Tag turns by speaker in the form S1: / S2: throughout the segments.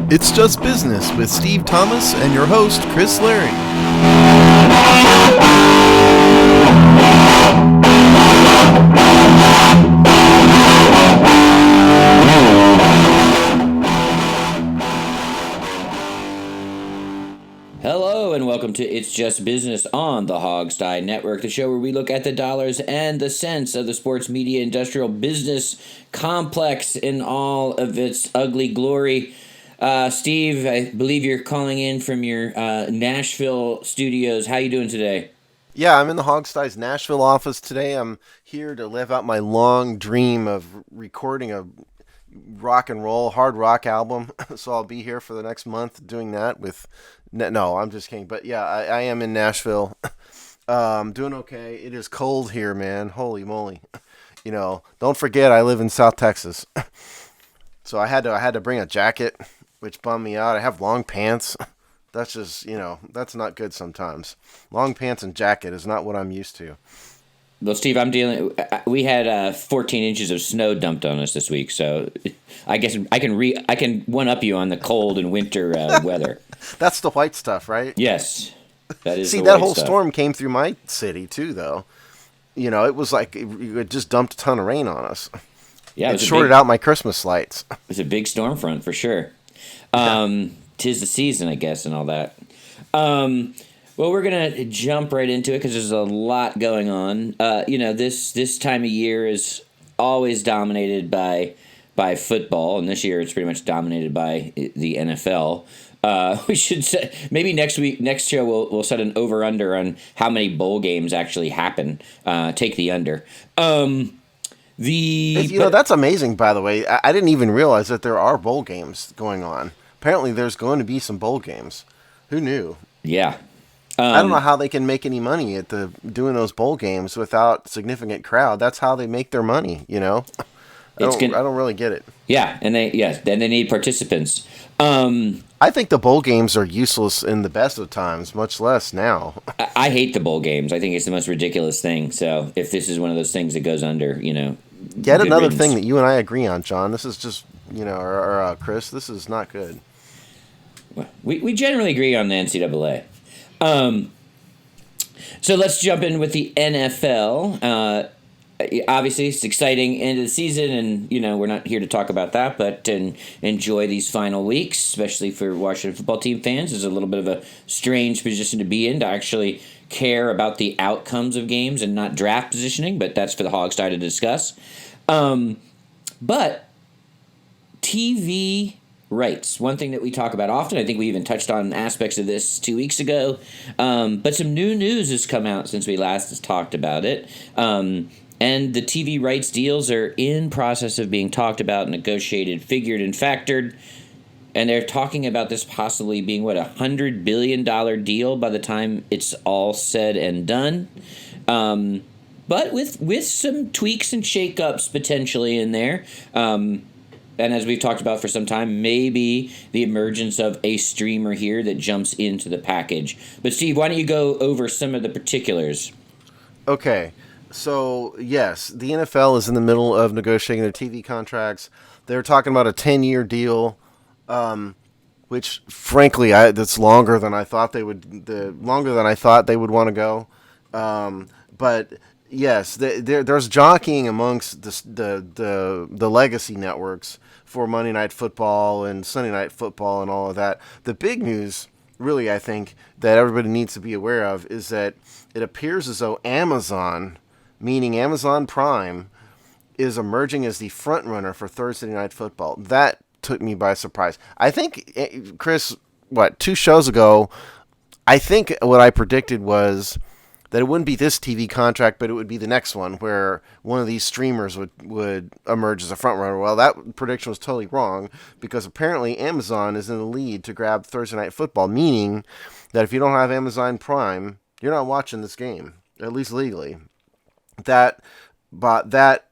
S1: It's Just Business with Steve Thomas and your host, Chris Larry.
S2: Hello and welcome to It's Just Business on the Hogstye Network, the show where we look at the dollars and the cents of the sports media industrial business complex in all of its ugly glory. Steve, I believe you're calling in from your Nashville studios. How you doing today?
S1: Yeah, I'm in the Hogstye's Nashville office today. I'm here to live out my long dream of recording a rock and roll hard rock album. So I'll be here for the next month doing that with... No, I'm just kidding. But yeah, I am in Nashville. Doing okay. It is cold here, man. Holy moly. You know, don't forget I live in South Texas. So I had to bring a jacket, which bummed me out. I have long pants. That's just, that's not good sometimes. Long pants and jacket is not what I'm used to.
S2: Well, Steve, we had 14 inches of snow dumped on us this week, so I guess I can one-up you on the cold and winter weather.
S1: That's the white stuff, right?
S2: Yes, that is.
S1: See, that whole storm came through my city too, though. You know, it was like it just dumped a ton of rain on us.
S2: Yeah,
S1: it shorted out my Christmas lights.
S2: It was a big storm front for sure. 'Tis the season, I guess, and all that. Well, we're gonna jump right into it because there's a lot going on. This time of year is always dominated by football, and this year it's pretty much dominated by the NFL. We should say maybe next show we'll set an over under on how many bowl games actually happen. Take the under.
S1: That's amazing. By the way, I didn't even realize that there are bowl games going on. Apparently, there's going to be some bowl games. Who knew?
S2: Yeah.
S1: I don't know how they can make any money at doing those bowl games without significant crowd. That's how they make their money. I don't really get it.
S2: Yeah, and they need participants.
S1: I think the bowl games are useless in the best of times, much less now.
S2: I hate the bowl games. I think it's the most ridiculous thing. So if this is one of those things that goes under,
S1: Get another thing that you and I agree on, John. This is just, or Chris, this is not good.
S2: We generally agree on the NCAA. So let's jump in with the NFL. Obviously, it's exciting end of the season, and we're not here to talk about that, but enjoy these final weeks, especially for Washington football team fans. It's a little bit of a strange position to be in to actually care about the outcomes of games and not draft positioning, but that's for the Hogstye to discuss. But TV rights, one thing that we talk about often. I think we even touched on aspects of this 2 weeks ago, but some new news has come out since we last talked about it. And the TV rights deals are in process of being talked about, negotiated, figured, and factored. And they're talking about this possibly being, $100 billion deal by the time it's all said and done. But with some tweaks and shakeups potentially in there. And as we've talked about for some time, maybe the emergence of a streamer here that jumps into the package. But Steve, why don't you go over some of the particulars?
S1: Okay. So, yes, the NFL is in the middle of negotiating their TV contracts. They're talking about a 10-year deal, which, frankly, that's longer than I thought they would. Longer than I thought they would want to go. But yes, there's jockeying amongst the legacy networks for Monday Night Football and Sunday Night Football and all of that. The big news, really, I think that everybody needs to be aware of is that it appears as though Amazon, meaning Amazon Prime, is emerging as the front runner for Thursday Night Football. That took me by surprise. I think, Chris, 2 shows ago, I think what I predicted was that it wouldn't be this TV contract, but it would be the next one where one of these streamers would emerge as a front runner. Well, that prediction was totally wrong because apparently Amazon is in the lead to grab Thursday Night Football, meaning that if you don't have Amazon Prime, you're not watching this game, at least legally. That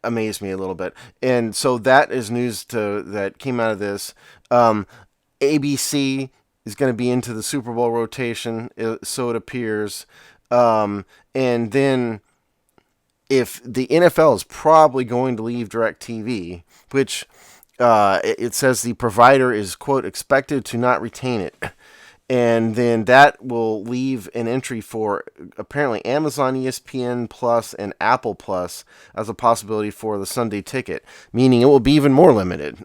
S1: amazed me a little bit. And so that is news that came out of this. ABC is going to be into the Super Bowl rotation, so it appears. And then if the NFL is probably going to leave DirecTV, which it says the provider is, quote, expected to not retain it. And then that will leave an entry for apparently Amazon ESPN Plus and Apple Plus as a possibility for the Sunday ticket, meaning it will be even more limited.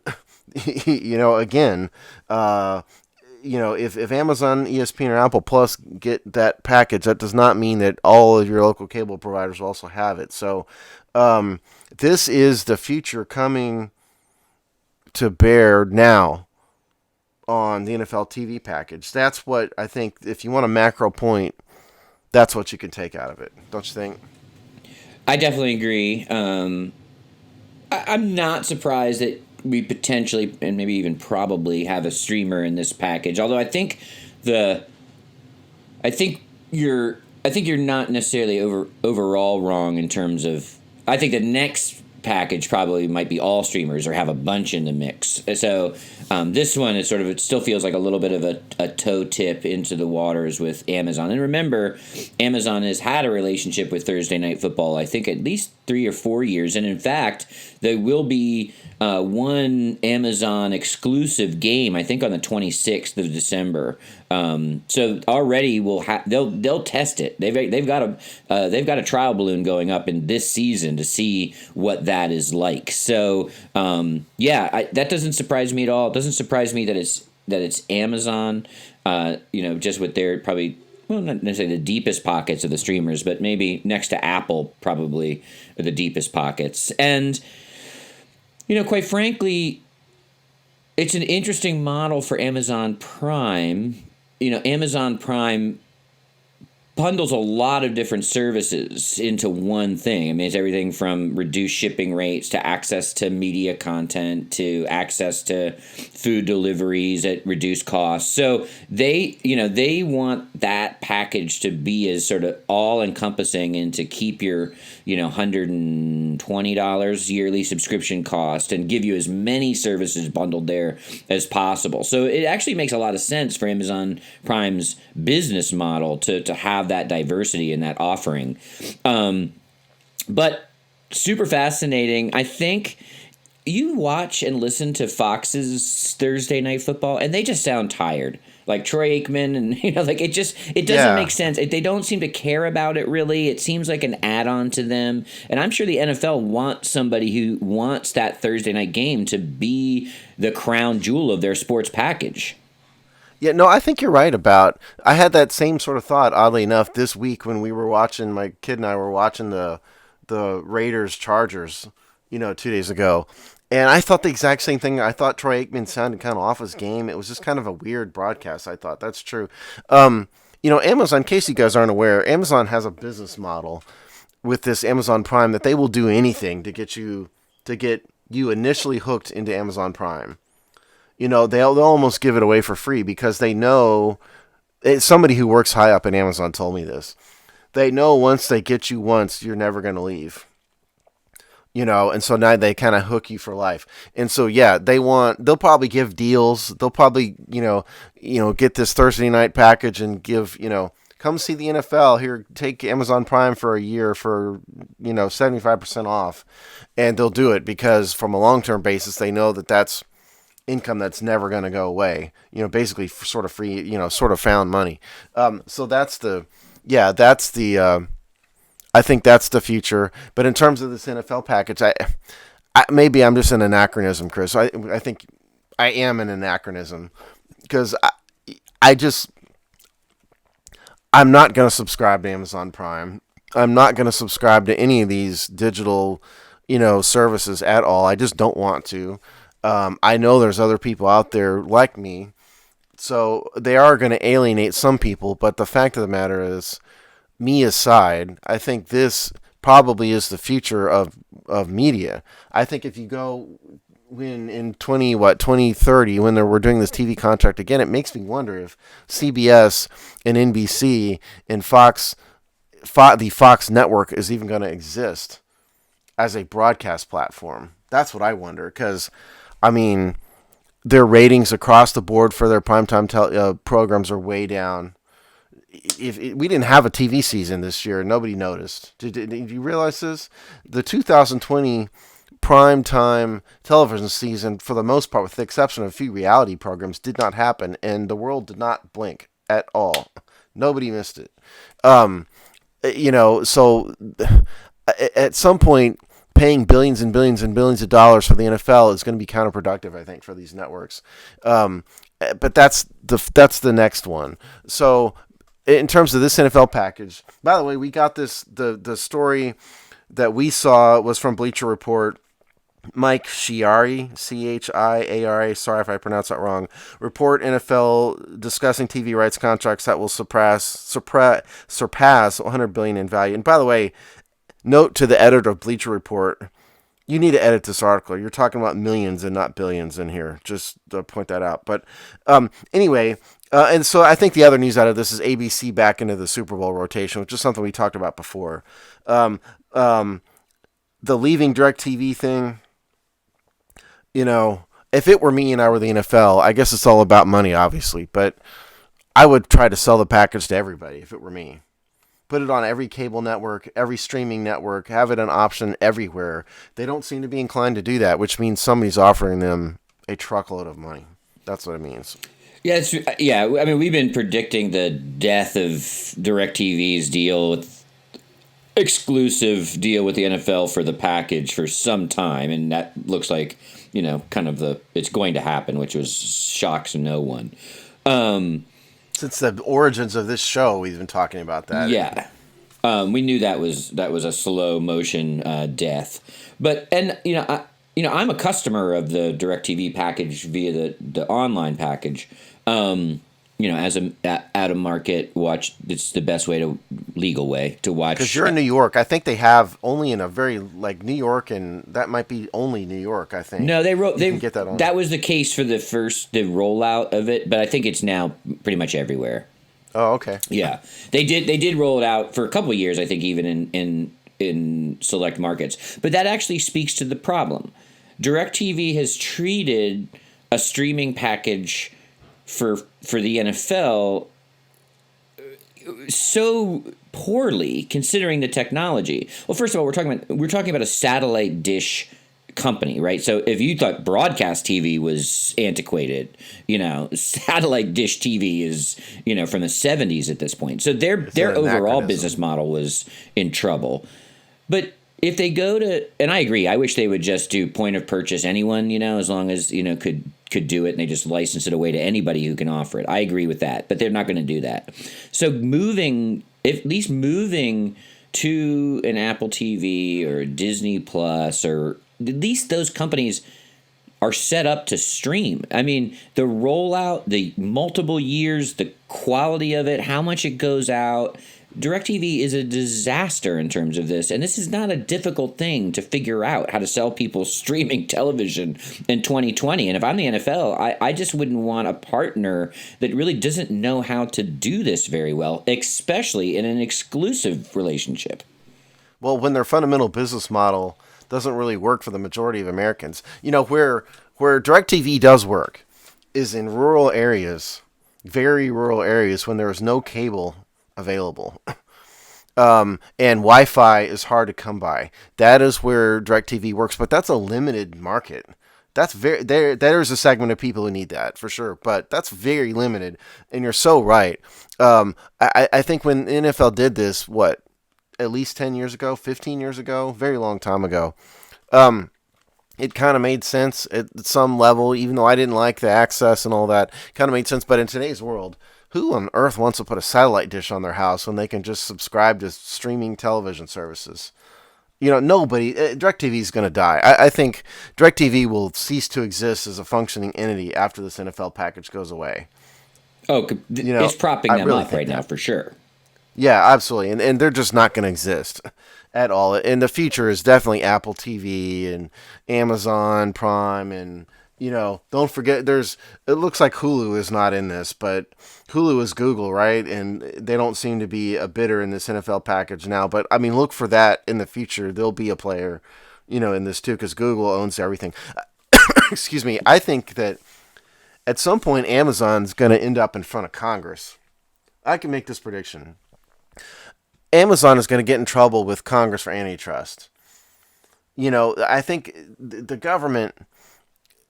S1: Again, if Amazon, ESPN, or Apple Plus get that package, that does not mean that all of your local cable providers will also have it. So this is the future coming to bear now on the NFL TV package. That's what I think, if you want a macro point, that's what you can take out of it. Don't you think?
S2: I definitely agree. I'm not surprised that we potentially and maybe even probably have a streamer in this package. Although the I think you're not necessarily overall wrong in terms of. I think the next package probably might be all streamers or have a bunch in the mix. So this one is it still feels like a little bit of a toe tip into the waters with Amazon. And remember, Amazon has had a relationship with Thursday Night Football, I think at least 3 or 4 years. And in fact, there will be one Amazon exclusive game, I think on the 26th of December. So already they'll test it. They've got a trial balloon going up in this season to see what that is like. So that doesn't surprise me at all. It doesn't surprise me that it's Amazon. Just with their probably. Well, not necessarily the deepest pockets of the streamers, but maybe next to Apple, probably are the deepest pockets. And, quite frankly, it's an interesting model for Amazon Prime. Amazon Prime bundles a lot of different services into one thing. I mean, it's everything from reduced shipping rates to access to media content to access to food deliveries at reduced costs. So they want that package to be as sort of all encompassing and to keep your, $120 yearly subscription cost and give you as many services bundled there as possible. So it actually makes a lot of sense for Amazon Prime's business model to have that diversity in that offering. But super fascinating. I think you watch and listen to Fox's Thursday Night Football, and they just sound tired. Like Troy Aikman, and it doesn't make sense. They don't seem to care about it really. It seems like an add-on to them, and I'm sure the NFL wants somebody who wants that Thursday night game to be the crown jewel of their sports package.
S1: Yeah, no, I think you're right about. I had that same sort of thought, oddly enough, this week when we were watching. My kid and I were watching the Raiders Chargers, 2 days ago, and I thought the exact same thing. I thought Troy Aikman sounded kind of off his game. It was just kind of a weird broadcast. I thought that's true. Amazon. In case you guys aren't aware, Amazon has a business model with this Amazon Prime that they will do anything to get you initially hooked into Amazon Prime. They'll almost give it away for free because they know. Somebody who works high up in Amazon told me this. They know once they get you once, you're never going to leave. And so now they kind of hook you for life. And so, yeah, they'll probably give deals. They'll probably, get this Thursday night package and give, come see the NFL here, take Amazon Prime for a year for, 75% off. And they'll do it because from a long-term basis, they know that that's income that's never going to go away, basically sort of free, sort of found money. So I think that's the future. But in terms of this NFL package, I maybe I'm just an anachronism, Chris. I think I am an anachronism because I'm not going to subscribe to Amazon Prime. I'm not going to subscribe to any of these digital, services at all. I just don't want to. I know there's other people out there like me, so they are going to alienate some people. But the fact of the matter is, me aside, I think this probably is the future of media. I think if you go in 2030 when we're doing this TV contract again, it makes me wonder if CBS and NBC and the Fox network is even going to exist as a broadcast platform. That's what I wonder because, their ratings across the board for their primetime programs are way down. If we didn't have a TV season this year, nobody noticed. Did you realize this? The 2020 prime time television season, for the most part, with the exception of a few reality programs, did not happen, and the world did not blink at all. Nobody missed it. So at some point, paying billions and billions and billions of dollars for the NFL is going to be counterproductive, I think, for these networks. But that's the next one. So in terms of this NFL package, by the way, we got this, the story that we saw was from Bleacher Report. Mike Chiari, Chiara, sorry if I pronounced that wrong, report NFL discussing TV rights contracts that will surpass $100 billion in value. And by the way, note to the editor of Bleacher Report, you need to edit this article. You're talking about millions and not billions in here, just to point that out. But anyway, and so I think the other news out of this is ABC back into the Super Bowl rotation, which is something we talked about before. The leaving DirecTV thing, if it were me and I were the NFL, I guess it's all about money, obviously, but I would try to sell the package to everybody if it were me. Put it on every cable network, every streaming network, have it an option everywhere. They don't seem to be inclined to do that, which means somebody's offering them a truckload of money. That's what it means.
S2: Yeah, I mean, we've been predicting the death of DirecTV's deal with exclusive deal with the NFL for the package for some time, and that looks like kind of it's going to happen, which was shocks no one.
S1: Since the origins of this show, we've been talking about that.
S2: Yeah, we knew that was a slow motion death, but I'm a customer of the DirecTV package via the online package. As out of market watch, it's the best legal way to watch.
S1: Because you're in New York, I think they have only in a very New York, and that might be only New York. I think.
S2: No, they
S1: can get that on.
S2: That was the case for the rollout of it, but I think it's now pretty much everywhere.
S1: Oh, okay.
S2: Yeah, they did roll it out for a couple of years. I think even in select markets, but that actually speaks to the problem. DirecTV has treated a streaming package for the NFL so poorly, considering the technology. Well, first of all, we're talking about a satellite dish company, right? So if you thought broadcast TV was antiquated, satellite dish TV is from the 70s at this point. So their overall business model was in trouble. But if they go to, and I agree, I wish they would just do point of purchase anyone, as long as, could do it and they just license it away to anybody who can offer it. I agree with that, but they're not going to do that. So moving to an Apple TV or Disney Plus, or at least those companies are set up to stream. I mean, the rollout, the multiple years, the quality of it, how much it goes out. DirecTV is a disaster in terms of this, and this is not a difficult thing to figure out, how to sell people streaming television in 2020. And if I'm the NFL, I just wouldn't want a partner that really doesn't know how to do this very well, especially in an exclusive relationship.
S1: Well, when their fundamental business model doesn't really work for the majority of Americans. Where DirecTV does work is in rural areas, very rural areas, when there is no cable available, and Wi-Fi is hard to come by. That is where DirecTV works, but that's a limited market. That's there's a segment of people who need that for sure, but that's very limited. And you're so right. I think when the NFL did this, at least 10 years ago, 15 years ago, very long time ago, it kind of made sense at some level, even though I didn't like the access and all that. Kind of made sense, but in today's world, who on earth wants to put a satellite dish on their house when they can just subscribe to streaming television services? Nobody. DirecTV is going to die. I think DirecTV will cease to exist as a functioning entity after this NFL package goes away.
S2: Oh, it's propping them up right now for sure.
S1: Yeah, absolutely. And they're just not going to exist at all. And the future is definitely Apple TV and Amazon Prime and don't forget, it looks like Hulu is not in this, but Hulu is Google, right? And they don't seem to be a bidder in this NFL package now. But, I mean, look for that in the future. There'll be a player, in this too, because Google owns everything. Excuse me. I think that at some point, Amazon's going to end up in front of Congress. I can make this prediction. Amazon is going to get in trouble with Congress for antitrust. I think the government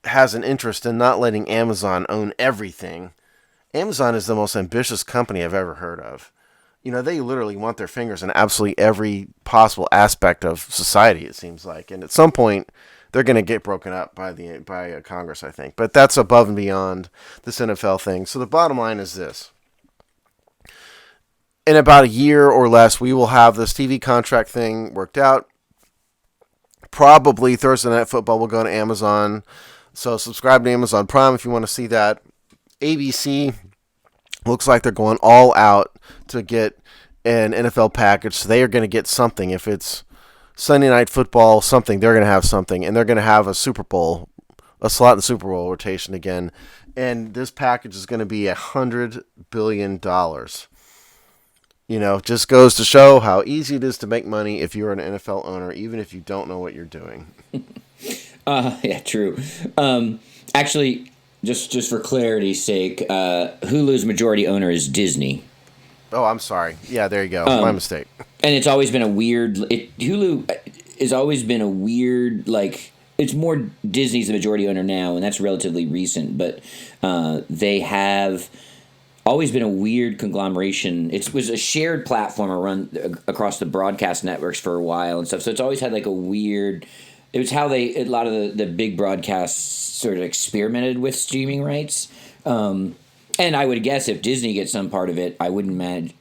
S1: has an interest in not letting Amazon own everything. Amazon is the most ambitious company I've ever heard of. They literally want their fingers in absolutely every possible aspect of society, it seems like. And at some point, they're going to get broken up by Congress, I think. But that's above and beyond this NFL thing. So the bottom line is this. In about a year or less, we will have this TV contract thing worked out. Probably Thursday Night Football will go to Amazon. So subscribe to Amazon Prime if you want to see that. ABC looks like they're going all out to get an NFL package. So they are going to get something. If it's Sunday Night Football, something, they're going to have something. And they're going to have a Super Bowl, a slot in the Super Bowl rotation again. And this package is going to be $100 billion. Just goes to show how easy it is to make money if you're an NFL owner, even if you don't know what you're doing.
S2: Yeah, true. Actually, just for clarity's sake, Hulu's majority owner is Disney.
S1: Oh, I'm sorry. Yeah, there you go. My mistake.
S2: And it's always been a weird. Hulu has always been a weird, like, it's more Disney's the majority owner now, and that's relatively recent. But they have always been a weird conglomeration. It was a shared platform run across the broadcast networks for a while and stuff. So it's always had like a weird. It was how a lot of the big broadcasts sort of experimented with streaming rights. And I would guess if Disney gets some part of it, I would imagine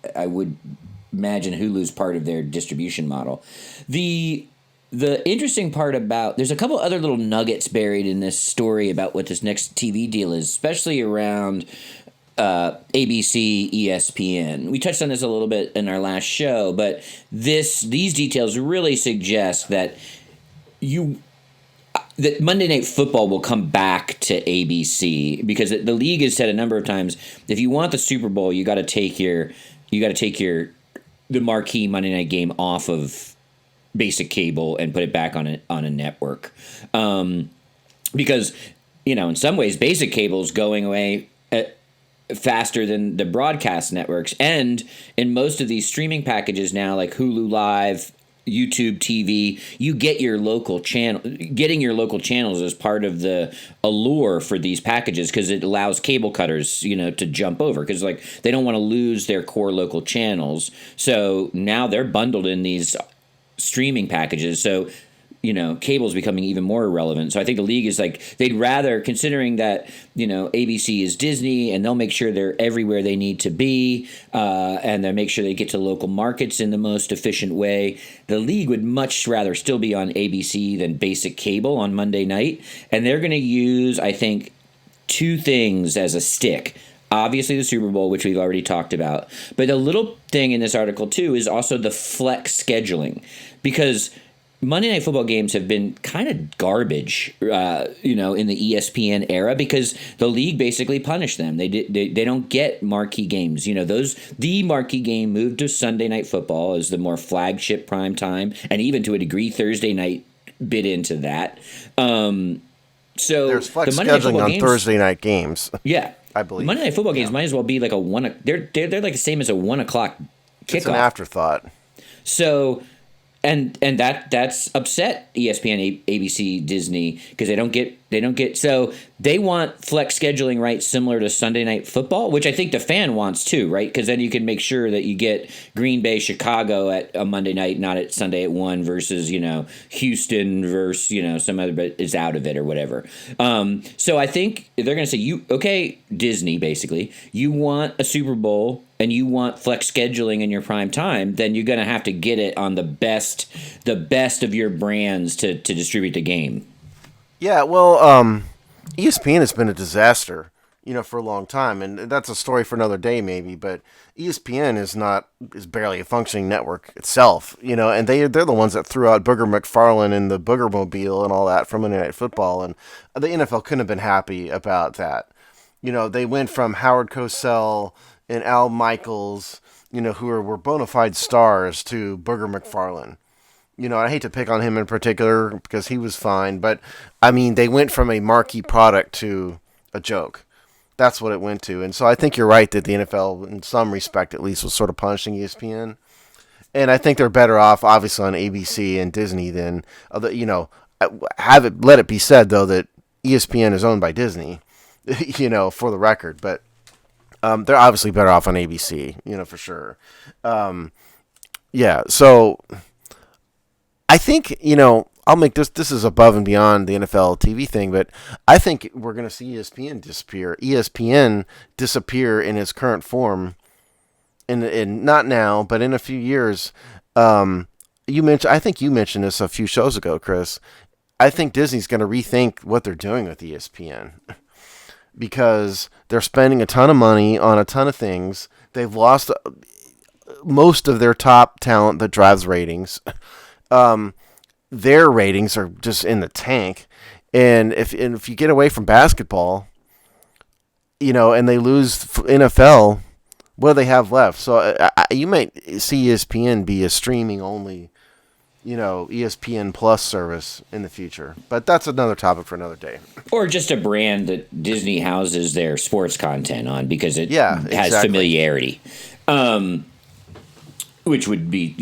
S2: Hulu's part of their distribution model. The interesting part about there's a couple other little nuggets buried in this story about what this next TV deal is, especially around ABC, ESPN. We touched on this a little bit in our last show, but these details really suggest that that Monday Night Football will come back to ABC because the league has said a number of times, if you want the Super Bowl, you got to take the marquee Monday night game off of basic cable and put it back on a network, because in some ways basic cable is going away faster than the broadcast networks, and in most of these streaming packages now, like Hulu Live, YouTube TV, you get your local channel. Getting your local channels is part of the allure for these packages because it allows cable cutters, to jump over because like they don't want to lose their core local channels. So now they're bundled in these streaming packages. So cable's becoming even more irrelevant. So I think the league is like, they'd rather, considering that, ABC is Disney and they'll make sure they're everywhere they need to be, and they'll make sure they get to local markets in the most efficient way. The league would much rather still be on ABC than basic cable on Monday night. And they're going to use, I think, two things as a stick. Obviously, the Super Bowl, which we've already talked about. But the little thing in this article, too, is also the flex scheduling. Because Monday Night Football games have been kind of garbage, in the ESPN era because the league basically punished them. They don't get marquee games. The marquee game moved to Sunday Night Football as the more flagship prime time, and even to a degree Thursday night bit into that. So
S1: there's flex
S2: the Monday Night
S1: scheduling
S2: Football
S1: on
S2: games,
S1: Thursday night games.
S2: Yeah,
S1: I believe
S2: Monday Night Football games might as well be like a one. They're like the same as a 1 o'clock kickoff.
S1: It's an afterthought.
S2: So. And that's upset ESPN, ABC, Disney because they don't get so they want flex scheduling rights similar to Sunday Night Football, which I think the fan wants too, right? Because then you can make sure that you get Green Bay, Chicago at a Monday night, not at Sunday at 1 versus Houston versus some other, but is out of it or whatever. So I think they're going to say Disney basically, you want a Super Bowl and you want flex scheduling in your prime time, then you're going to have to get it on the best of your brands to distribute the game.
S1: Yeah, well, ESPN has been a disaster, for a long time, and that's a story for another day maybe, but ESPN is barely a functioning network itself, and they're the ones that threw out Booger McFarlane and the Booger Mobile and all that from Monday Night Football, and the NFL couldn't have been happy about that. They went from Howard Cosell and Al Michaels, who were bona fide stars, to Booger McFarlane. I hate to pick on him in particular because he was fine, but I mean, they went from a marquee product to a joke. That's what it went to. And so I think you're right that the NFL, in some respect at least, was sort of punishing ESPN. And I think they're better off, obviously, on ABC and Disney than, let it be said though that ESPN is owned by Disney, for the record. But they're obviously better off on ABC, for sure. Yeah. So I think I'll make this. This is above and beyond the NFL TV thing, but I think we're going to see ESPN disappear. ESPN disappear in its current form in not now, but in a few years. I think you mentioned this a few shows ago, Chris. I think Disney's going to rethink what they're doing with ESPN because they're spending a ton of money on a ton of things. They've lost most of their top talent that drives ratings. Their ratings are just in the tank, and if you get away from basketball, and they lose NFL, what do they have left? So you might see ESPN be a streaming only, ESPN Plus service in the future. But that's another topic for another day.
S2: Or just a brand that Disney houses their sports content on because it has
S1: exactly.
S2: familiarity. Which would be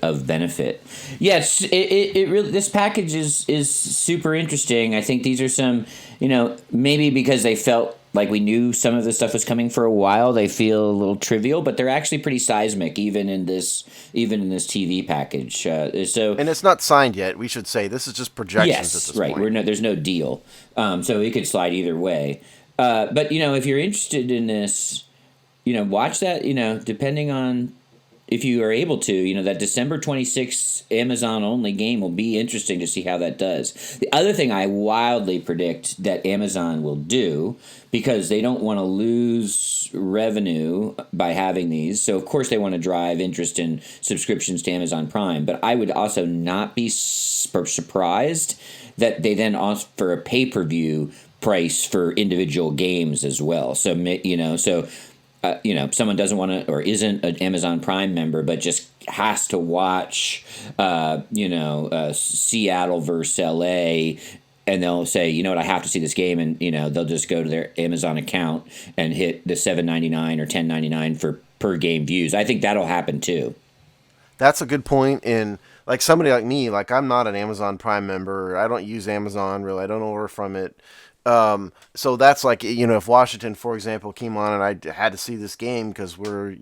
S2: of benefit. Yes, it really, this package is super interesting. I think these are some, maybe because they felt like we knew some of this stuff was coming for a while, they feel a little trivial, but they're actually pretty seismic even in this TV package.
S1: And it's not signed yet. We should say this is just projections at this
S2: right.
S1: point.
S2: There's no deal, so it could slide either way. But if you're interested in this, watch that. Depending on if you are able to, that December 26th Amazon-only game will be interesting to see how that does. The other thing I wildly predict that Amazon will do, because they don't want to lose revenue by having these, so of course they want to drive interest in subscriptions to Amazon Prime, but I would also not be surprised that they then offer a pay-per-view price for individual games as well. So, someone doesn't want to or isn't an Amazon Prime member, but just has to watch, Seattle versus LA, and they'll say, I have to see this game, and they'll just go to their Amazon account and hit the $7.99 or $10.99 for per game views. I think that'll happen too.
S1: That's a good point. And like somebody like me, like I'm not an Amazon Prime member. I don't use Amazon really. I don't order from it. So that's like, if Washington, for example, came on and I had to see this game because we're,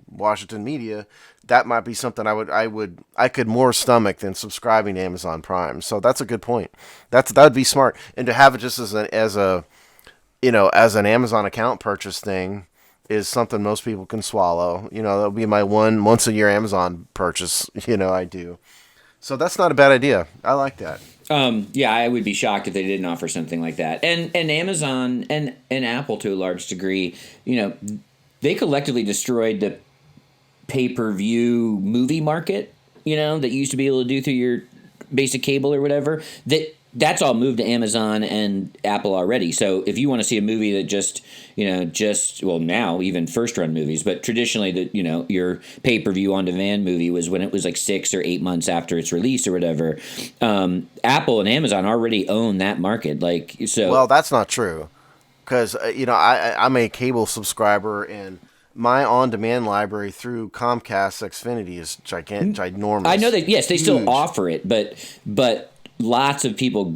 S1: Washington media, that might be something I could more stomach than subscribing to Amazon Prime. So that's a good point. That would be smart. And to have it just as an Amazon account purchase thing is something most people can swallow. That'll be my once a year Amazon purchase, I do. So that's not a bad idea. I like that.
S2: I would be shocked if they didn't offer something like that. And Amazon and Apple to a large degree, they collectively destroyed the pay-per-view movie market, that you used to be able to do through your basic cable or whatever. That's all moved to Amazon and Apple already. So if you want to see a movie that now even first run movies, but traditionally your pay-per-view on demand movie was when it was like 6 or 8 months after its release or whatever. Apple and Amazon already own that market.
S1: Well, that's not true, because I'm a cable subscriber, and my on-demand library through Comcast Xfinity is ginormous.
S2: I know that. Yes, they
S1: Huge.
S2: still offer it, but lots of people.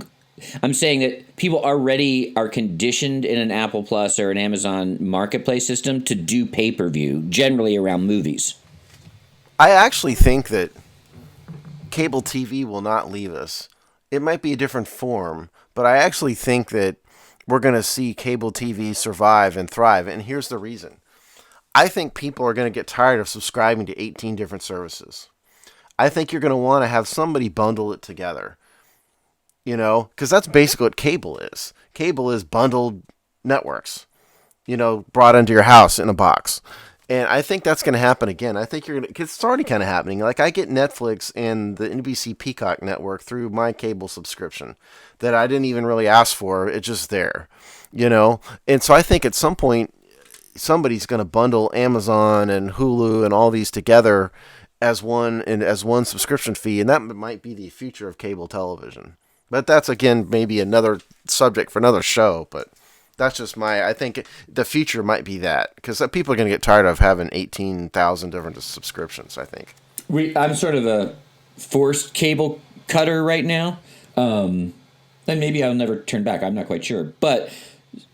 S2: I'm saying that people already are conditioned in an Apple Plus or an Amazon Marketplace system to do pay-per-view, generally around movies.
S1: I actually think that cable TV will not leave us. It might be a different form, but I actually think that we're going to see cable TV survive and thrive, and here's the reason. I think people are going to get tired of subscribing to 18 different services. I think you're going to want to have somebody bundle it together. Because that's basically what cable is. Cable is bundled networks, brought into your house in a box. And I think that's going to happen again. I think it's already kind of happening. Like, I get Netflix and the NBC Peacock network through my cable subscription that I didn't even really ask for. It's just there, And so I think at some point, somebody's going to bundle Amazon and Hulu and all these together as one subscription fee. And that might be the future of cable television. But that's, again, maybe another subject for another show. But That's just I think the future might be that, because people are going to get tired of having 18,000 different subscriptions, I think.
S2: I'm sort of a forced cable cutter right now. And maybe I'll never turn back. I'm not quite sure. But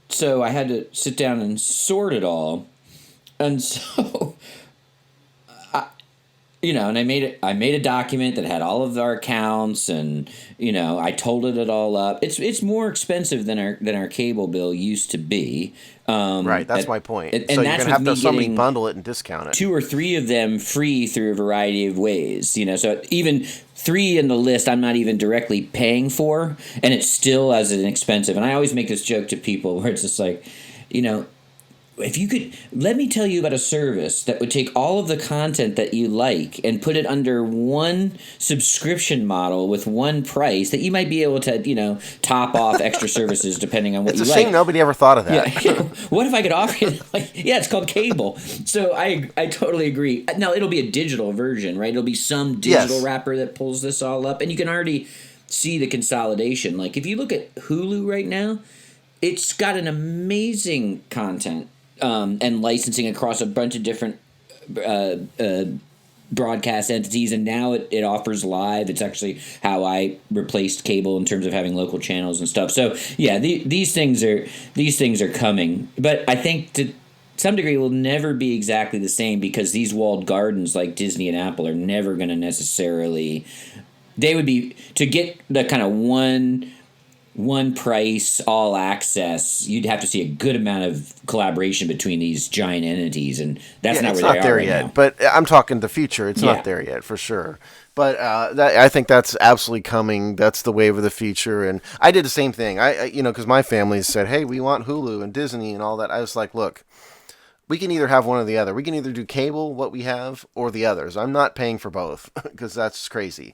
S2: so I had to sit down and sort it all. And so and I made a document that had all of our accounts, and I totaled it all up. It's more expensive than our cable bill used to be.
S1: Right, that's my point.
S2: And
S1: so you're
S2: that's
S1: gonna have to have somebody
S2: getting
S1: bundle it and discount it.
S2: 2 or 3 of them free through a variety of ways. So even 3 in the list I'm not even directly paying for, and it's still as an expensive. And I always make this joke to people where it's just like, if you could, let me tell you about a service that would take all of the content that you like and put it under one subscription model with one price that you might be able to, top off extra services depending on what you like.
S1: It's a shame nobody ever thought of that.
S2: Yeah. What if I could offer you, it's called cable. So I totally agree. Now, it'll be a digital version, right? It'll be some digital wrapper that pulls this all up. And you can already see the consolidation. Like, if you look at Hulu right now, it's got an amazing content and licensing across a bunch of different broadcast entities, and now it offers live. It's actually how I replaced cable in terms of having local channels and stuff. So yeah, these things are coming, but I think to some degree will never be exactly the same, because these walled gardens like Disney and Apple are never going to necessarily. They would be, to get the kind of one price, all access, you'd have to see a good amount of collaboration between these giant entities, and that's not where they are
S1: there
S2: right
S1: yet.
S2: now.
S1: But I'm talking the future. It's not there yet, for sure. But I think that's absolutely coming. That's the wave of the future. And I did the same thing. Because my family said, hey, we want Hulu and Disney and all that. I was like, look, we can either have one or the other. We can either do cable, what we have, or the others. I'm not paying for both, because that's crazy.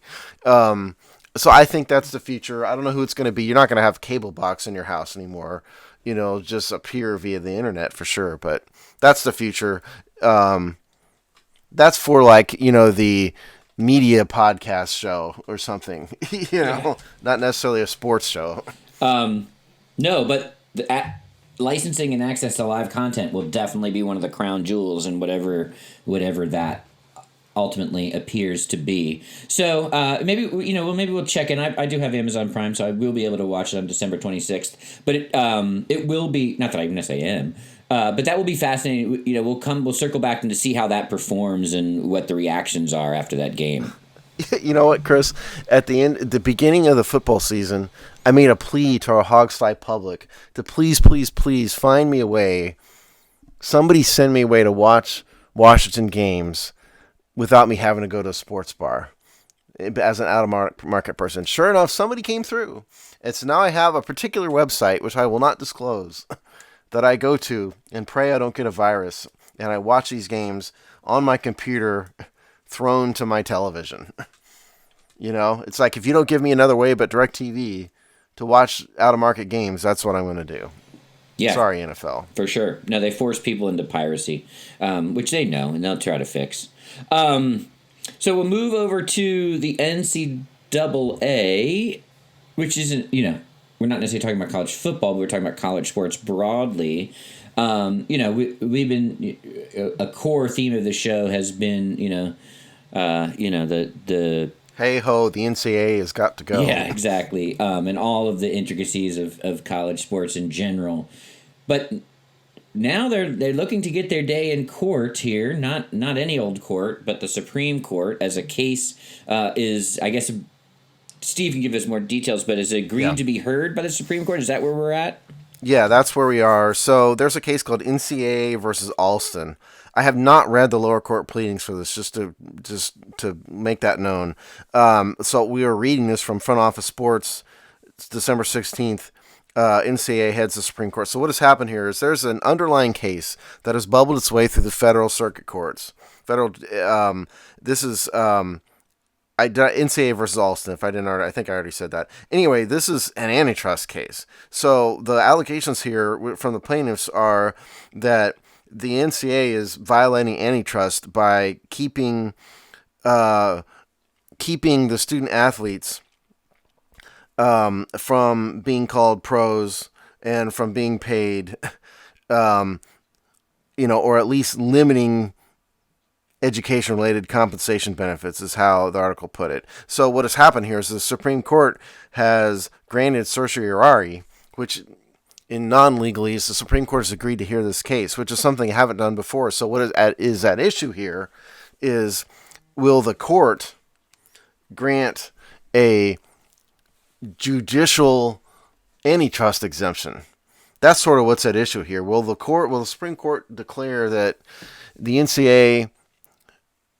S1: So I think that's the future. I don't know who it's going to be. You're not going to have cable box in your house anymore. Just appear via the internet for sure. But that's the future. That's for the media podcast show or something. Not necessarily a sports show.
S2: No, but licensing and access to live content will definitely be one of the crown jewels in whatever that ultimately appears to be. So maybe we'll check in. I do have Amazon Prime, so I will be able to watch it on December 26th. But it will be, not that I even necessarily am, but that will be fascinating. We'll circle back and to see how that performs and what the reactions are after that game.
S1: You know what, Chris? At the beginning of the football season, I made a plea to our Hogsfly public to please, please, please find me a way. Somebody send me a way to watch Washington games without me having to go to a sports bar as an out-of-market person. Sure enough, somebody came through. And so now I have a particular website, which I will not disclose, that I go to and pray I don't get a virus. And I watch these games on my computer thrown to my television. It's like, if you don't give me another way but DirecTV to watch out-of-market games, that's what I'm going to do. Yeah. Sorry, NFL.
S2: For sure. No, they force people into piracy, which they know, and they'll try to fix. So we'll move over to the NCAA, which isn't, we're not necessarily talking about college football, but we're talking about college sports broadly. We've been, a core theme of the show has been, the
S1: hey ho, the NCAA has got to go.
S2: Yeah, exactly. And all of the intricacies of college sports in general. But now they're looking to get their day in court here, not any old court, but the Supreme Court, as a case is, I guess, Steve can give us more details, but is it agreed to be heard by the Supreme Court? Is that where we're at?
S1: Yeah, that's where we are. So there's a case called NCAA versus Alston. I have not read the lower court pleadings for this, just to make that known. So we are reading this from Front Office Sports. It's December 16th. NCAA heads the Supreme Court. So what has happened here is there's an underlying case that has bubbled its way through the federal circuit courts. This is NCAA versus Alston. If I didn't already, I think I already said that. Anyway, this is an antitrust case. So the allegations here from the plaintiffs are that the NCAA is violating antitrust by keeping the student athletes from being called pros and from being paid, um, or at least limiting education-related compensation benefits is how the article put it. So what has happened here is the Supreme Court has granted certiorari, which in non-legalese, the Supreme Court has agreed to hear this case, which is something I haven't done before. So what is at issue here is, will the court grant a judicial antitrust exemption? That's sort of what's at issue here. Will the Supreme Court declare that the NCAA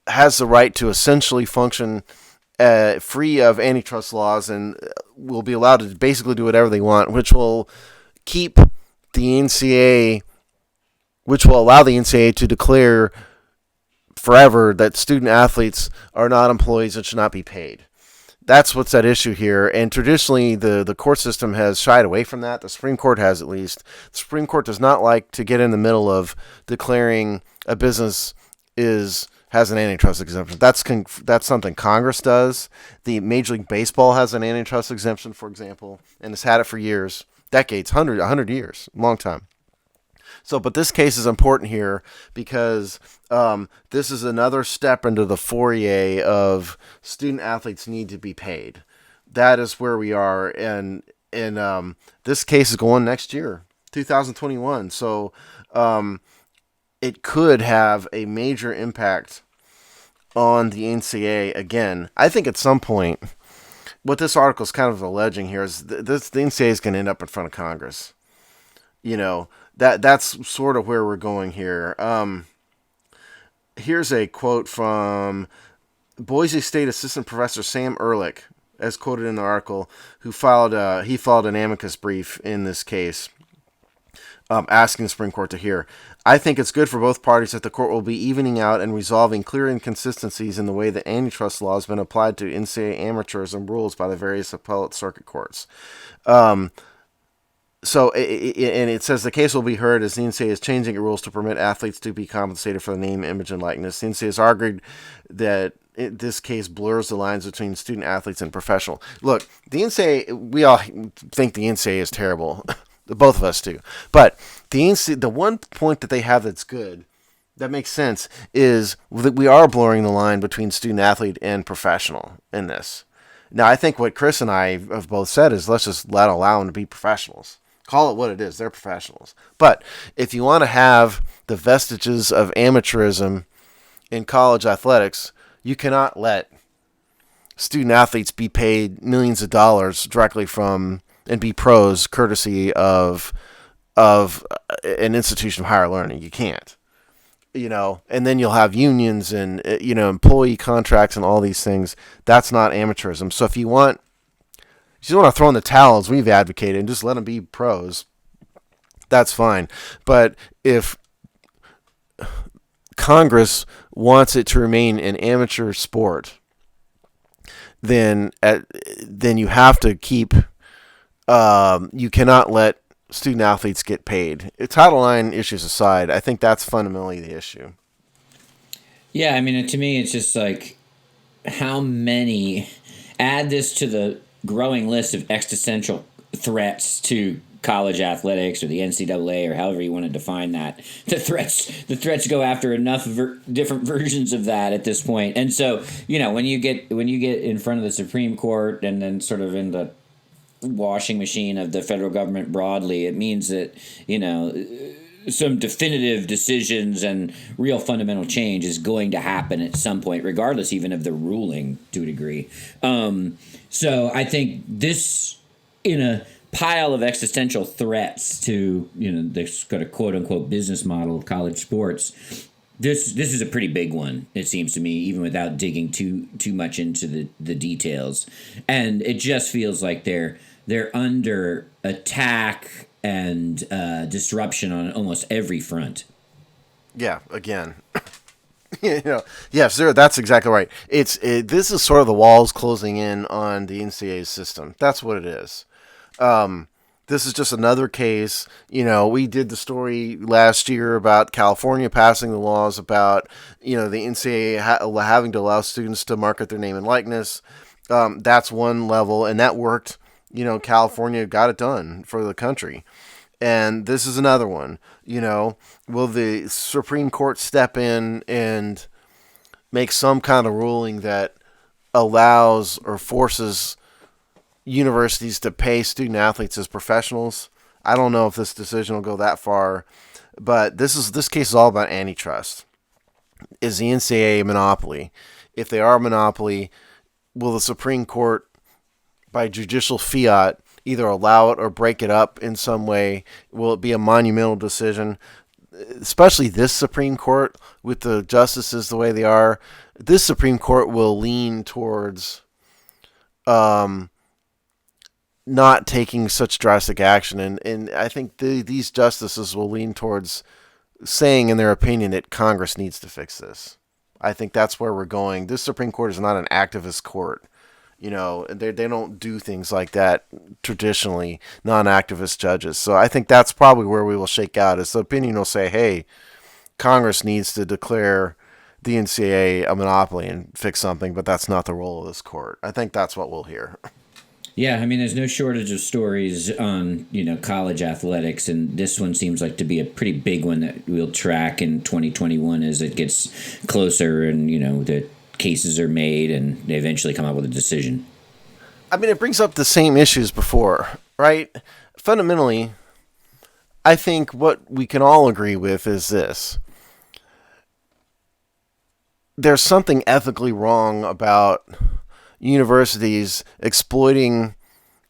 S1: has the right to essentially function free of antitrust laws and will be allowed to basically do whatever they want, which will keep the NCAA, which will allow the NCAA to declare forever that student athletes are not employees and should not be paid. That's what's at issue here. And traditionally, the court system has shied away from that. The Supreme Court has, at least. The Supreme Court does not like to get in the middle of declaring a business has an antitrust exemption. That's something Congress does. The Major League Baseball has an antitrust exemption, for example, and has had it for years, decades, 100 years, long time. So, but this case is important here because this is another step into the foyer of student athletes need to be paid. That is where we are, and this case is going next year, 2021. So it could have a major impact on the NCAA again. I think at some point, what this article is kind of alleging here is the NCAA is going to end up in front of Congress. That's sort of where we're going here. Here's a quote from Boise State Assistant Professor Sam Ehrlich, as quoted in the article, who filed an amicus brief in this case, asking the Supreme Court to hear. I think it's good for both parties that the court will be evening out and resolving clear inconsistencies in the way that antitrust law has been applied to NCAA amateurism rules by the various appellate circuit courts. So, and it says the case will be heard as the NCAA is changing rules to permit athletes to be compensated for the name, image, and likeness. The NCAA has argued that this case blurs the lines between student athletes and professional. Look, the NCAA, we all think the NCAA is terrible. Both of us do. But the one point that they have that's good, that makes sense, is that we are blurring the line between student athlete and professional in this. Now, I think what Chris and I have both said is let's just allow them to be professionals. Call it what it is. They're professionals. But if you want to have the vestiges of amateurism in college athletics, you cannot let student athletes be paid millions of dollars directly from and be pros courtesy of an institution of higher learning. You can't. And then you'll have unions and employee contracts and all these things. That's not amateurism. So if you want to throw in the towel, as we've advocated, and just let them be pros, that's fine. But if Congress wants it to remain an amateur sport, then you have to keep. You cannot let student athletes get paid. Title IX issues aside, I think that's fundamentally the issue.
S2: Yeah, I mean, to me, it's just like how many add this to the growing list of existential threats to college athletics or the NCAA or however you want to define that. The threats go after enough different versions of that at this point. And so, when you get in front of the Supreme Court and then sort of in the washing machine of the federal government broadly, it means that, some definitive decisions and real fundamental change is going to happen at some point, regardless even of the ruling to a degree. So I think this, in a pile of existential threats to, this kind of quote unquote business model of college sports, this is a pretty big one, it seems to me, even without digging too much into the details. And it just feels like they're under attack and disruption on almost every front.
S1: Yeah, again. Yes, that's exactly right. This is sort of the walls closing in on the NCAA system. That's what it is. This is just another case. We did the story last year about California passing the laws about, the NCAA having to allow students to market their name and likeness. That's one level, and that worked. California got it done for the country. And this is another one. Will the Supreme Court step in and make some kind of ruling that allows or forces universities to pay student athletes as professionals? I don't know if this decision will go that far, but this case is all about antitrust. Is the NCAA a monopoly? If they are a monopoly, will the Supreme Court, by judicial fiat, either allow it or break it up in some way? Will it be a monumental decision? Especially this Supreme Court, with the justices the way they are, this Supreme Court will lean towards not taking such drastic action. And I think these justices will lean towards saying in their opinion that Congress needs to fix this. I think that's where we're going. This Supreme Court is not an activist court. They don't do things like that traditionally, non-activist judges. So I think that's probably where we will shake out, is the opinion will say, hey, Congress needs to declare the NCAA a monopoly and fix something, but that's not the role of this court. I think that's what we'll hear.
S2: Yeah, I mean, there's no shortage of stories on, college athletics, and this one seems like to be a pretty big one that we'll track in 2021 as it gets closer and, the cases are made and they eventually come out with a decision.
S1: I mean, it brings up the same issues before, right? Fundamentally, I think what we can all agree with is this. There's something ethically wrong about universities exploiting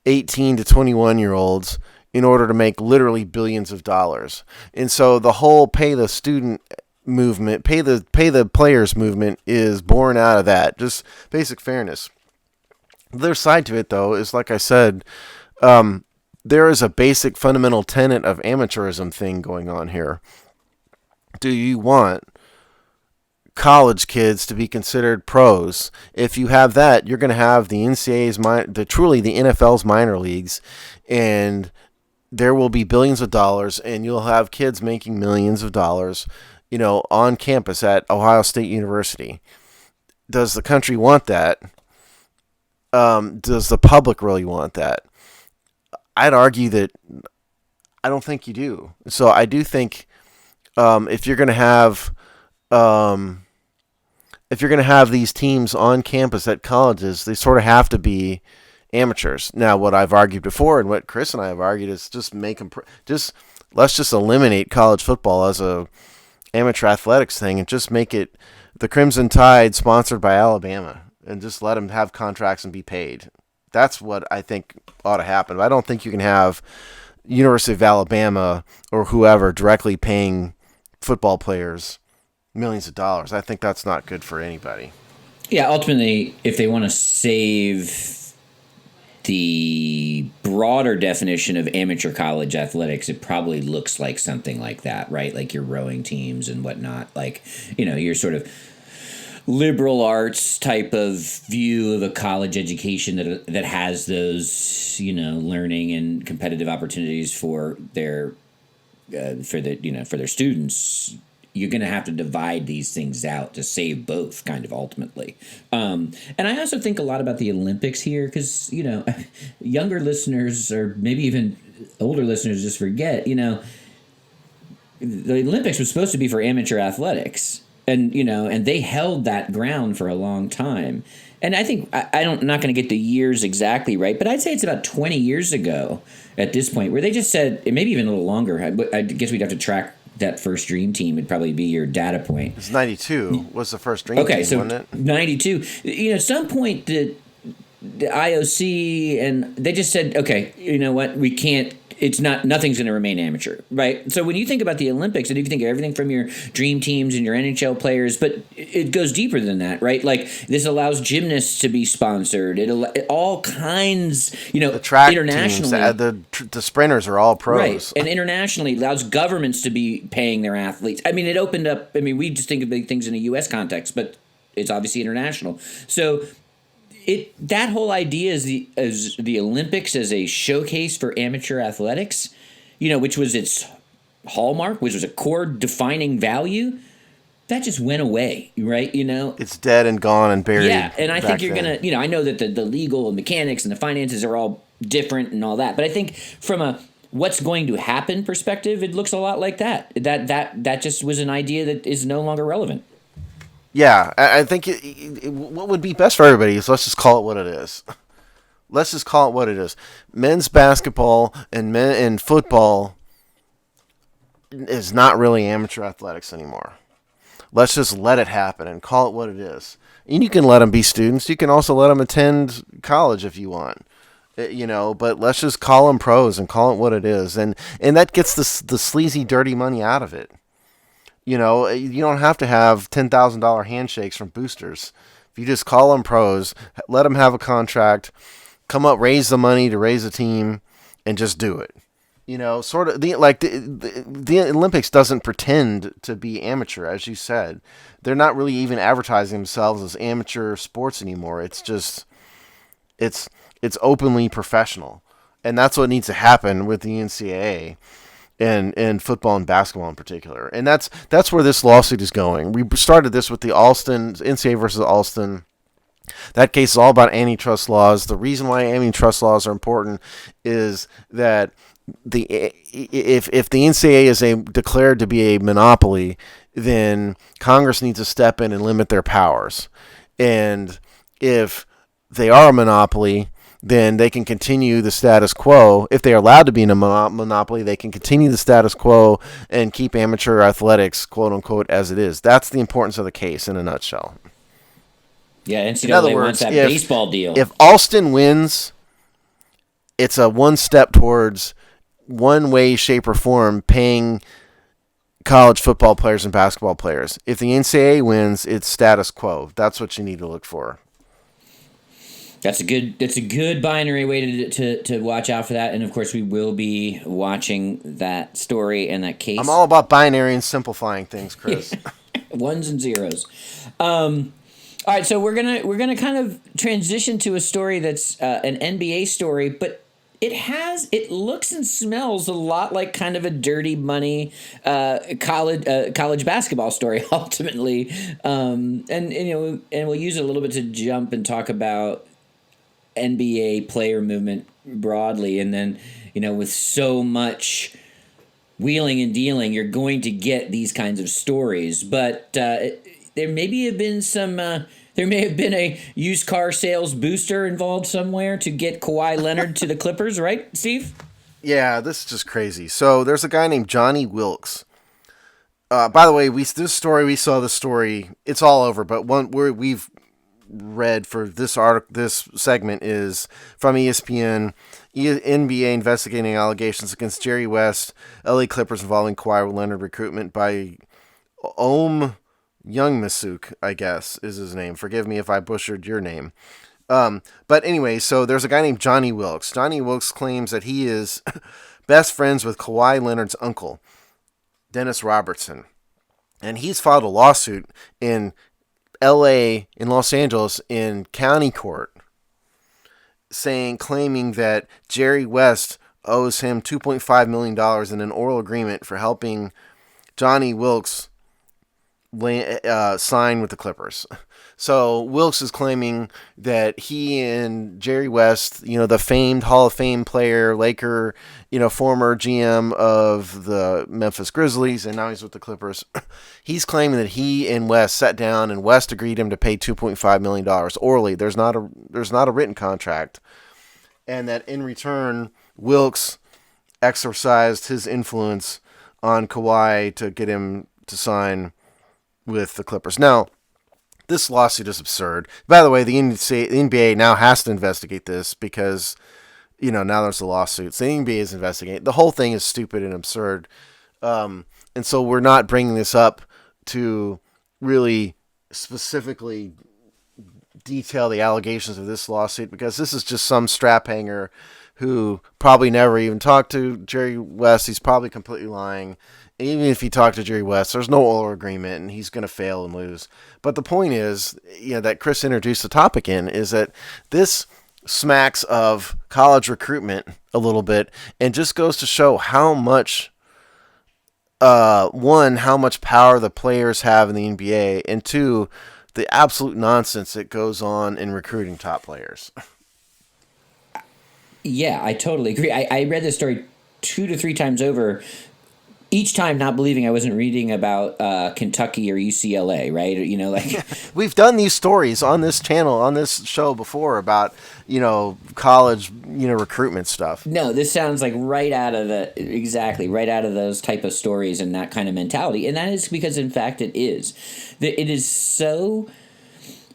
S1: 18 to 21-year-olds in order to make literally billions of dollars. And so the whole pay the student movement, pay the players movement is born out of that, just basic fairness. The other side to it, though, is, like I said, there is a basic fundamental tenet of amateurism thing going on here. Do you want college kids to be considered pros? If you have that, you're going to have the NCAA's, truly the NFL's minor leagues, and there will be billions of dollars, and you'll have kids making millions of dollars, on campus at Ohio State University. Does the country want that? Does the public really want that? I'd argue that I don't think you do. So I do think if you're going to have these teams on campus at colleges, they sort of have to be amateurs. Now, what I've argued before and what Chris and I have argued is just make them let's just eliminate college football as a amateur athletics thing and just make it the Crimson Tide sponsored by Alabama and just let them have contracts and be paid. That's what I think ought to happen. But I don't think you can have University of Alabama or whoever directly paying football players millions of dollars. I think that's not good for anybody.
S2: Yeah, ultimately, if they want to save the broader definition of amateur college athletics, it probably looks like something like that, right? Like your rowing teams and whatnot. Like, your sort of liberal arts type of view of a college education that has those, learning and competitive opportunities for their students. You're going to have to divide these things out to save both, kind of ultimately. And I also think a lot about the Olympics here because, younger listeners or maybe even older listeners just forget, the Olympics was supposed to be for amateur athletics. And, and they held that ground for a long time. And I think, I'm not going to get the years exactly right, but I'd say it's about 20 years ago at this point where they just said, maybe even a little longer, but I guess we'd have to track that first dream team would probably be your data point.
S1: It's 92 was the first dream team,
S2: so
S1: wasn't it?
S2: 92. At some point the IOC and they just said, okay, you know what, we can't. Nothing's going to remain amateur, right? So when you think about the Olympics, and if you think of everything from your dream teams and your NHL players, but it goes deeper than that, right? Like this allows gymnasts to be sponsored. All kinds,
S1: the track
S2: internationally.
S1: Teams, the sprinters are all pros.
S2: Right, and internationally allows governments to be paying their athletes. I mean, it opened up, we just think of big things in a U.S. context, but it's obviously international. So that whole idea is the Olympics as a showcase for amateur athletics, which was its hallmark, which was a core defining value, that just went away, right?
S1: It's dead and gone and buried.
S2: Yeah, and I think you're going to, I know that the legal and mechanics and the finances are all different and all that, but I think from a what's going to happen perspective, it looks a lot like that. That just was an idea that is no longer relevant.
S1: Yeah, I think what would be best for everybody is let's just call it what it is. Let's just call it what it is. Men's basketball and football is not really amateur athletics anymore. Let's just let it happen and call it what it is. And you can let them be students. You can also let them attend college if you want. But let's just call them pros and call it what it is. And that gets the sleazy, dirty money out of it. You don't have to have $10,000 handshakes from boosters. If you just call them pros, let them have a contract, come up, raise the money to raise a team, and just do it. Sort of the Olympics doesn't pretend to be amateur, as you said. They're not really even advertising themselves as amateur sports anymore. It's just it's openly professional, and that's what needs to happen with the NCAA and football and basketball in particular. And that's where this lawsuit is going. We started this with the Alston NCAA versus Alston. That case is all about antitrust laws. The reason why antitrust laws are important is that if the NCAA is declared to be a monopoly, then Congress needs to step in and limit their powers. And if they are a monopoly, then they can continue the status quo. If they are allowed to be in a monopoly, they can continue the status quo and keep amateur athletics, quote unquote, as it is. That's the importance of the case in a nutshell.
S2: Yeah, NCAA
S1: in other words,
S2: wants that baseball deal.
S1: If Alston wins, it's a one step towards one way, shape, or form paying college football players and basketball players. If the NCAA wins, it's status quo. That's what you need to look for.
S2: That's a good binary way to watch out for that. And of course, we will be watching that story and that case.
S1: I'm all about binary and simplifying things, Chris.
S2: Ones and zeros. All right, so we're gonna kind of transition to a story that's an NBA story, but it looks and smells a lot like kind of a dirty money college basketball story ultimately, and we'll use it a little bit to jump and talk about NBA player movement broadly, and then with so much wheeling and dealing, you're going to get these kinds of stories, but there may have been a used car sales booster involved somewhere to get Kawhi Leonard to the Clippers, right, Steve?
S1: Yeah, this is just crazy. So there's a guy named Johnny Wilkes. By the way, we saw this story. It's all over, but one where we've read for this segment is from ESPN. NBA investigating allegations against Jerry West, LA Clippers involving Kawhi Leonard recruitment by Om Youngmisuk, I guess, is his name. Forgive me if I butchered your name. But anyway, so there's a guy named Johnny Wilkes. Johnny Wilkes claims that he is best friends with Kawhi Leonard's uncle, Dennis Robertson. And he's filed a lawsuit in LA, in Los Angeles, in county court, claiming that Jerry West owes him $2.5 million in an oral agreement for helping Johnny Wilkes sign with the Clippers. So Wilkes is claiming that he and Jerry West, the famed Hall of Fame player, Laker, former GM of the Memphis Grizzlies, and now he's with the Clippers. He's claiming that he and West sat down and West agreed him to pay $2.5 million orally. There's not a written contract, and that in return, Wilkes exercised his influence on Kawhi to get him to sign with the Clippers. Now, this lawsuit is absurd. By the way, the NBA now has to investigate this because, now there's a lawsuit. So the NBA is investigating. The whole thing is stupid and absurd. And so we're not bringing this up to really specifically detail the allegations of this lawsuit because this is just some strap hanger who probably never even talked to Jerry West. He's probably completely lying. Even if he talked to Jerry West, there's no oral agreement, and he's going to fail and lose. But the point is, that Chris introduced the topic in, is that this smacks of college recruitment a little bit, and just goes to show how much, how much power the players have in the NBA, and two, the absolute nonsense that goes on in recruiting top players.
S2: Yeah, I totally agree. I read this story 2 to 3 times over, each time not believing I wasn't reading about Kentucky or UCLA, right? Or, like
S1: We've done these stories on this channel, on this show before about, college, recruitment stuff.
S2: no, this sounds like right out of those type of stories and that kind of mentality, and that is because in fact it is. It is so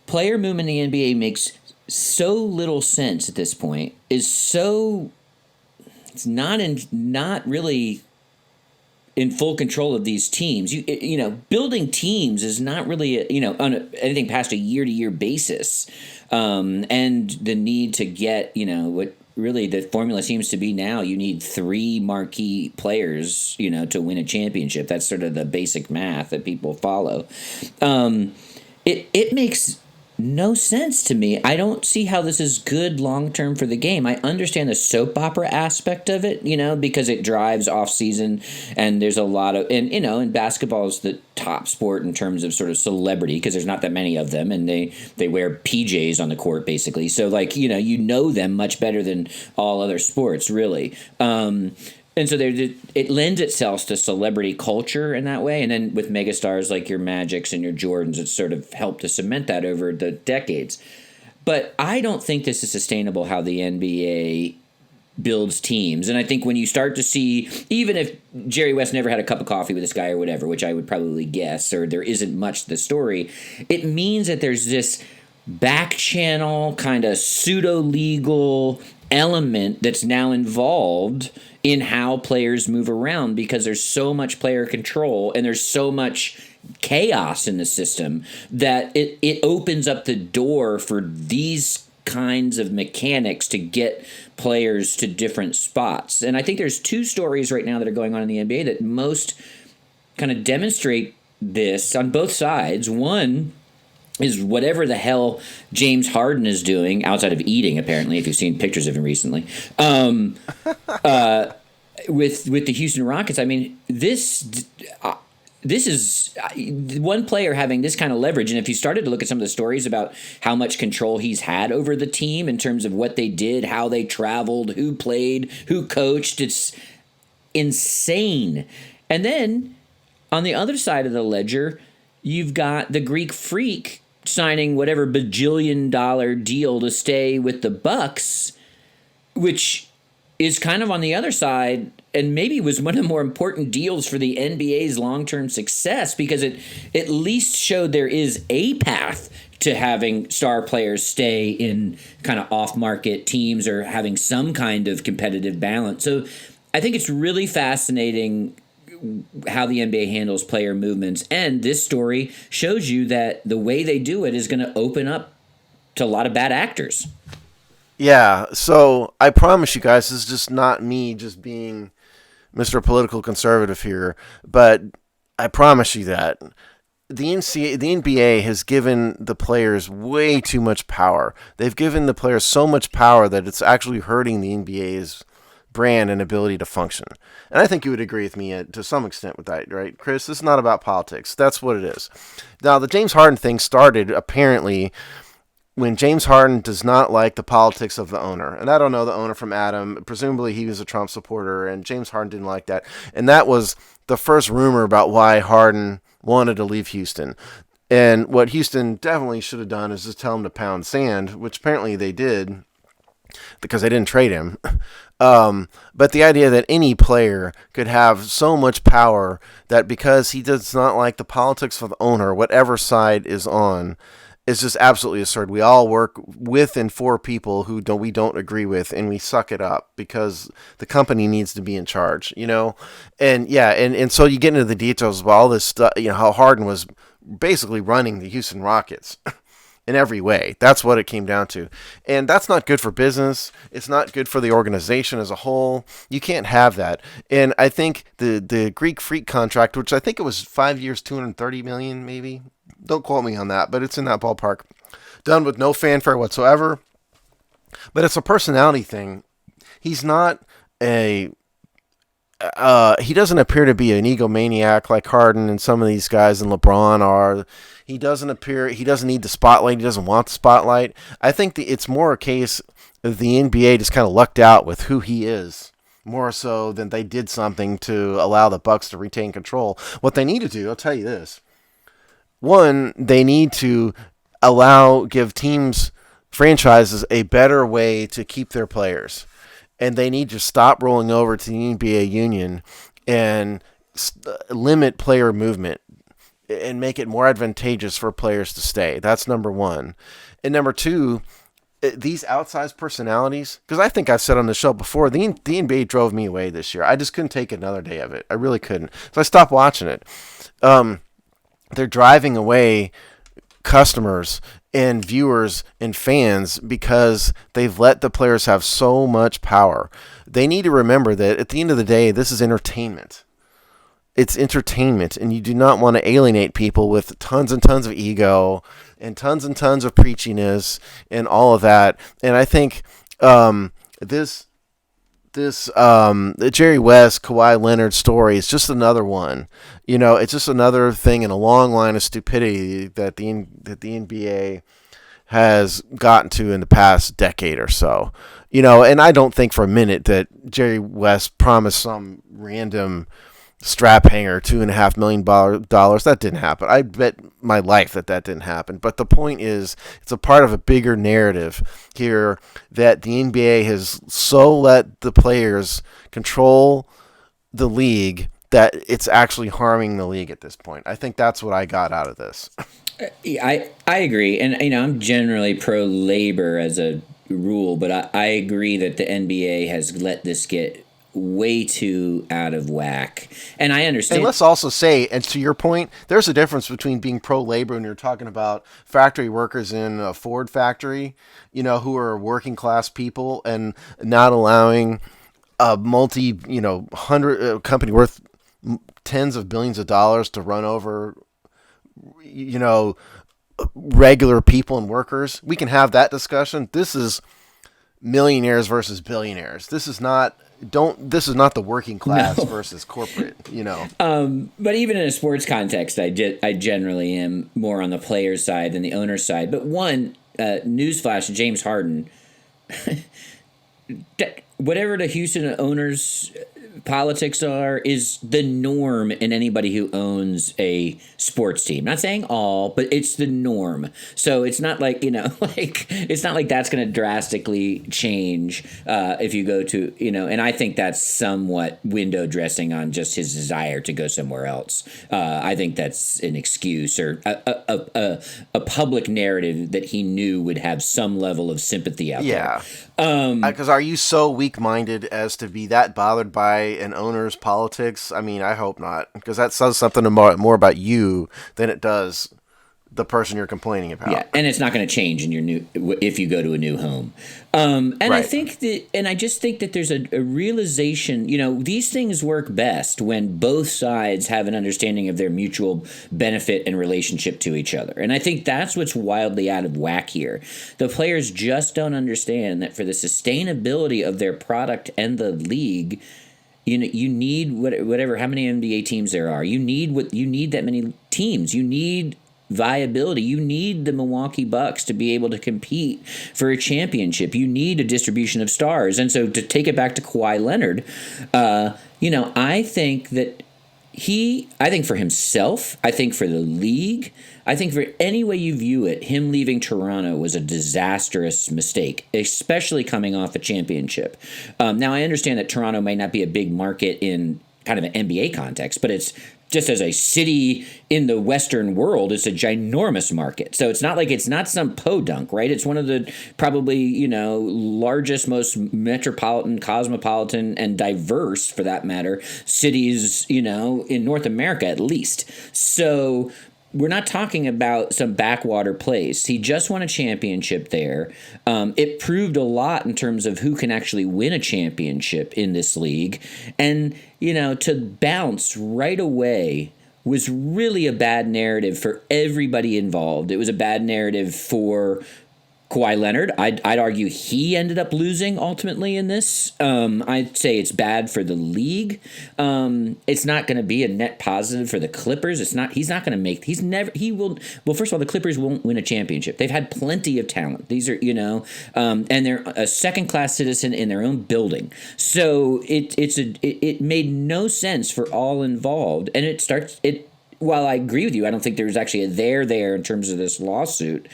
S2: player movement in the NBA makes so little sense at this point. It's not really in full control of these teams. Building teams is not really on anything past a year-to-year basis, and the need to get what really the formula seems to be now. You need 3 marquee players to win a championship. That's sort of the basic math that people follow. It makes no sense to me. I don't see how this is good long term for the game. I understand the soap opera aspect of it, because it drives off season, and there's a lot of and basketball is the top sport in terms of sort of celebrity because there's not that many of them, and they wear PJs on the court basically. So them much better than all other sports really. And so it lends itself to celebrity culture in that way. And then with megastars like your Magics and your Jordans, it's sort of helped to cement that over the decades. But I don't think this is sustainable how the NBA builds teams. And I think when you start to see, even if Jerry West never had a cup of coffee with this guy or whatever, which I would probably guess, or there isn't much to the story, it means that there's this back channel kind of pseudo-legal element that's now involved in how players move around because there's so much player control and there's so much chaos in the system that it opens up the door for these kinds of mechanics to get players to different spots. And I think there's 2 stories right now that are going on in the NBA that most kind of demonstrate this on both sides. One is whatever the hell James Harden is doing outside of eating, apparently, if you've seen pictures of him recently, with the Houston Rockets. I mean, this is one player having this kind of leverage. And if you started to look at some of the stories about how much control he's had over the team in terms of what they did, how they traveled, who played, who coached, it's insane. And then on the other side of the ledger, you've got the Greek Freak signing whatever bajillion-dollar deal to stay with the Bucks, which is kind of on the other side and maybe was one of the more important deals for the NBA's long-term success because it at least showed there is a path to having star players stay in kind of off-market teams or having some kind of competitive balance. So I think it's really fascinating how the NBA handles player movements. And this story shows you that the way they do it is going to open up to a lot of bad actors.
S1: Yeah, so I promise you guys, this is just not me just being Mr. Political Conservative here, but I promise you that the NBA has given the players way too much power. They've given the players so much power that it's actually hurting the NBA's brand and ability to function. And I think you would agree with me to some extent with that, right, Chris? This is not about politics. That's what it is. Now, the James Harden thing started apparently when James Harden does not like the politics of the owner. And I don't know the owner from Adam. Presumably he was a Trump supporter, and James Harden didn't like that. And that was the first rumor about why Harden wanted to leave Houston. And what Houston definitely should have done is just tell him to pound sand, which apparently they did because they didn't trade him. But the idea that any player could have so much power that because he does not like the politics of the owner, whatever side is on, is just absolutely absurd. We all work with and for people who we don't agree with, and we suck it up because the company needs to be in charge, And yeah, and so you get into the details of all this stuff, how Harden was basically running the Houston Rockets in every way. That's what it came down to. And that's not good for business. It's not good for the organization as a whole. You can't have that. And I think the Greek Freak contract, which I think it was 5 years, $230 million maybe. Don't quote me on that, but it's in that ballpark. Done with no fanfare whatsoever. But it's a personality thing. He's not he doesn't appear to be an egomaniac like Harden and some of these guys and LeBron are. He doesn't need the spotlight. He doesn't want the spotlight. I think it's more a case of the NBA just kind of lucked out with who he is more so than they did something to allow the Bucks to retain control. What they need to do, I'll tell you this. One, they need to give teams, franchises, a better way to keep their players. And they need to stop rolling over to the NBA union and limit player movement and make it more advantageous for players to stay. That's number one. And number two, these outsized personalities, because I think I've said on the show before, the NBA drove me away this year. I just couldn't take another day of it. I really couldn't. So I stopped watching it. They're driving away customers and viewers and fans because they've let the players have so much power. They need to remember that at the end of the day, this is entertainment. It's entertainment, and you do not want to alienate people with tons and tons of ego and tons of preachiness and all of that. And I think this Jerry West, Kawhi Leonard story is just another one. It's just another thing in a long line of stupidity that the NBA has gotten to in the past decade or so. And I don't think for a minute that Jerry West promised some random strap hanger $2.5 million. That didn't happen. I bet my life that didn't happen. But the point is, it's a part of a bigger narrative here that the NBA has so let the players control the league that it's actually harming the league at this point. I think that's what I got out of this.
S2: I agree, and I'm generally pro labor as a rule, but I agree that the NBA has let this get way too out of whack. And I understand.
S1: And let's also say, and to your point, there's a difference between being pro-labor and you're talking about factory workers in a Ford factory, who are working class people, and not allowing a hundred company worth tens of billions of dollars to run over, regular people and workers. We can have that discussion. This is millionaires versus billionaires. This is not the working class versus corporate,
S2: But even in a sports context, I generally am more on the player's side than the owner's side. But one, newsflash, James Harden, whatever the Houston owners' politics are, is the norm in anybody who owns a sports team. Not saying all, but it's the norm. So it's not like, it's not like that's going to drastically change if you go to, and I think that's somewhat window dressing on just his desire to go somewhere else. I think that's an excuse or a public narrative that he knew would have some level of sympathy out there.
S1: Because are you so weak-minded as to be that bothered by an owner's politics? I mean, I hope not, because that says something more about you than it does the person you're complaining about.
S2: Yeah, and it's not going to change in your if you go to a new home. And right. I just think that there's a realization. These things work best when both sides have an understanding of their mutual benefit and relationship to each other. And I think that's what's wildly out of whack here. The players just don't understand that for the sustainability of their product and the league, you need whatever, how many NBA teams there are. You need that many teams. You need viability. You need the Milwaukee Bucks to be able to compete for a championship. You need a distribution of stars. And so to take it back to Kawhi Leonard, I think that I think for himself, I think for the league, I think for any way you view it, him leaving Toronto was a disastrous mistake, especially coming off a championship. Now, I understand that Toronto may not be a big market in kind of an NBA context, but it's just as a city in the Western world, it's a ginormous market. So it's not some podunk, right? It's one of the probably, largest, most metropolitan, cosmopolitan, and diverse, for that matter, cities, in North America at least. So we're not talking about some backwater place. He just won a championship there. It proved a lot in terms of who can actually win a championship in this league. And, to bounce right away was really a bad narrative for everybody involved. It was a bad narrative for Kawhi Leonard, I'd argue he ended up losing ultimately in this. I'd say it's bad for the league. It's not going to be a net positive for the Clippers. It's not. He's not going to make. He's never. He will. Well, first of all, the Clippers won't win a championship. They've had plenty of talent. These are and they're a second class citizen in their own building. So it made no sense for all involved, and it starts it. While I agree with you, I don't think there's actually a there in terms of this lawsuit.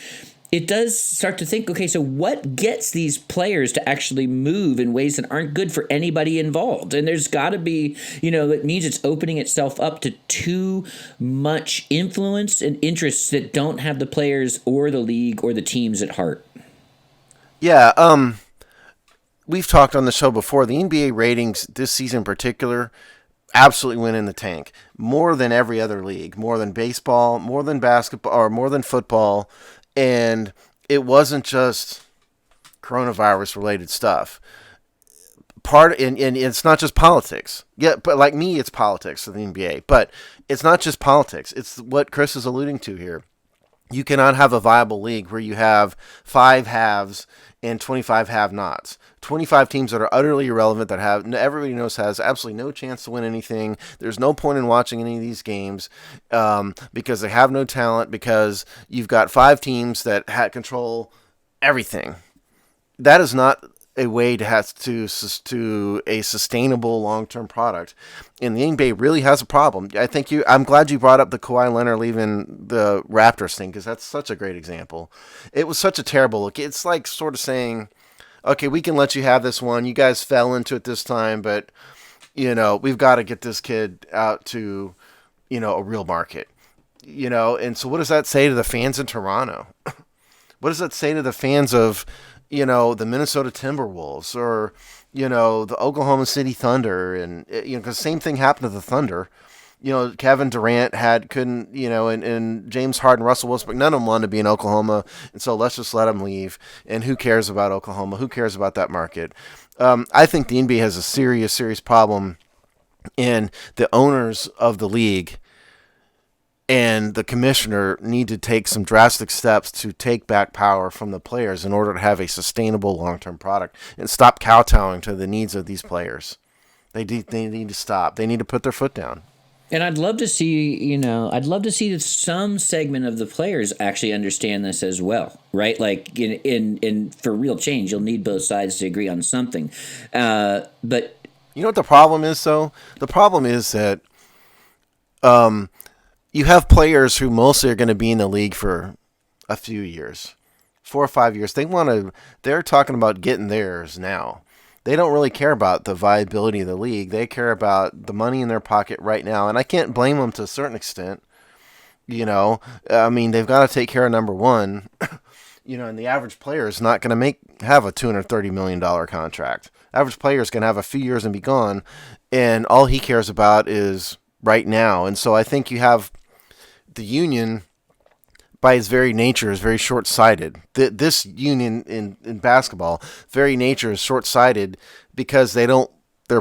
S2: It does start to think, okay, so what gets these players to actually move in ways that aren't good for anybody involved? And there's got to be, it means it's opening itself up to too much influence and interests that don't have the players or the league or the teams at heart.
S1: Yeah, we've talked on the show before. The NBA ratings this season in particular absolutely went in the tank. More than every other league, more than baseball, more than basketball, or more than football. And it wasn't just coronavirus related stuff. And it's not just politics. Yeah, but like me, it's politics of the NBA. But it's not just politics. It's what Chris is alluding to here. You cannot have a viable league where you have 5 haves and 25 have-nots. 25 teams that are utterly irrelevant, that everybody knows has absolutely no chance to win anything. There's no point in watching any of these games because they have no talent, because you've got 5 teams that control everything. That is not a way to have to a sustainable long-term product. And the NBA really has a problem. I'm glad you brought up the Kawhi Leonard leaving the Raptors thing, because that's such a great example. It was such a terrible look. It's like sort of saying, okay, we can let you have this one. You guys fell into it this time, but, we've got to get this kid out to, a real market. And so what does that say to the fans in Toronto? What does that say to the fans of, the Minnesota Timberwolves or, the Oklahoma City Thunder? And, because the same thing happened to the Thunder. Kevin Durant couldn't, and James Harden, Russell Westbrook, none of them wanted to be in Oklahoma, and so let's just let them leave. And who cares about Oklahoma? Who cares about that market? I think the NBA has a serious problem, and the owners of the league and the commissioner need to take some drastic steps to take back power from the players in order to have a sustainable long-term product and stop kowtowing to the needs of these players. They need to stop. They need to put their foot down.
S2: And I'd love to see, that some segment of the players actually understand this as well, right? Like in for real change, you'll need both sides to agree on something. But
S1: you know what the problem is, though? The problem is that you have players who mostly are going to be in the league for a few years, 4 or 5 years. They're talking about getting theirs now. They don't really care about the viability of the league. They care about the money in their pocket right now. And I can't blame them to a certain extent. They've got to take care of number one. And the average player is not going to have a $230 million contract. Average player is going to have a few years and be gone. And all he cares about is right now. And so I think you have the union, by its very nature, is very short-sighted. This union in basketball, very nature, is short-sighted because their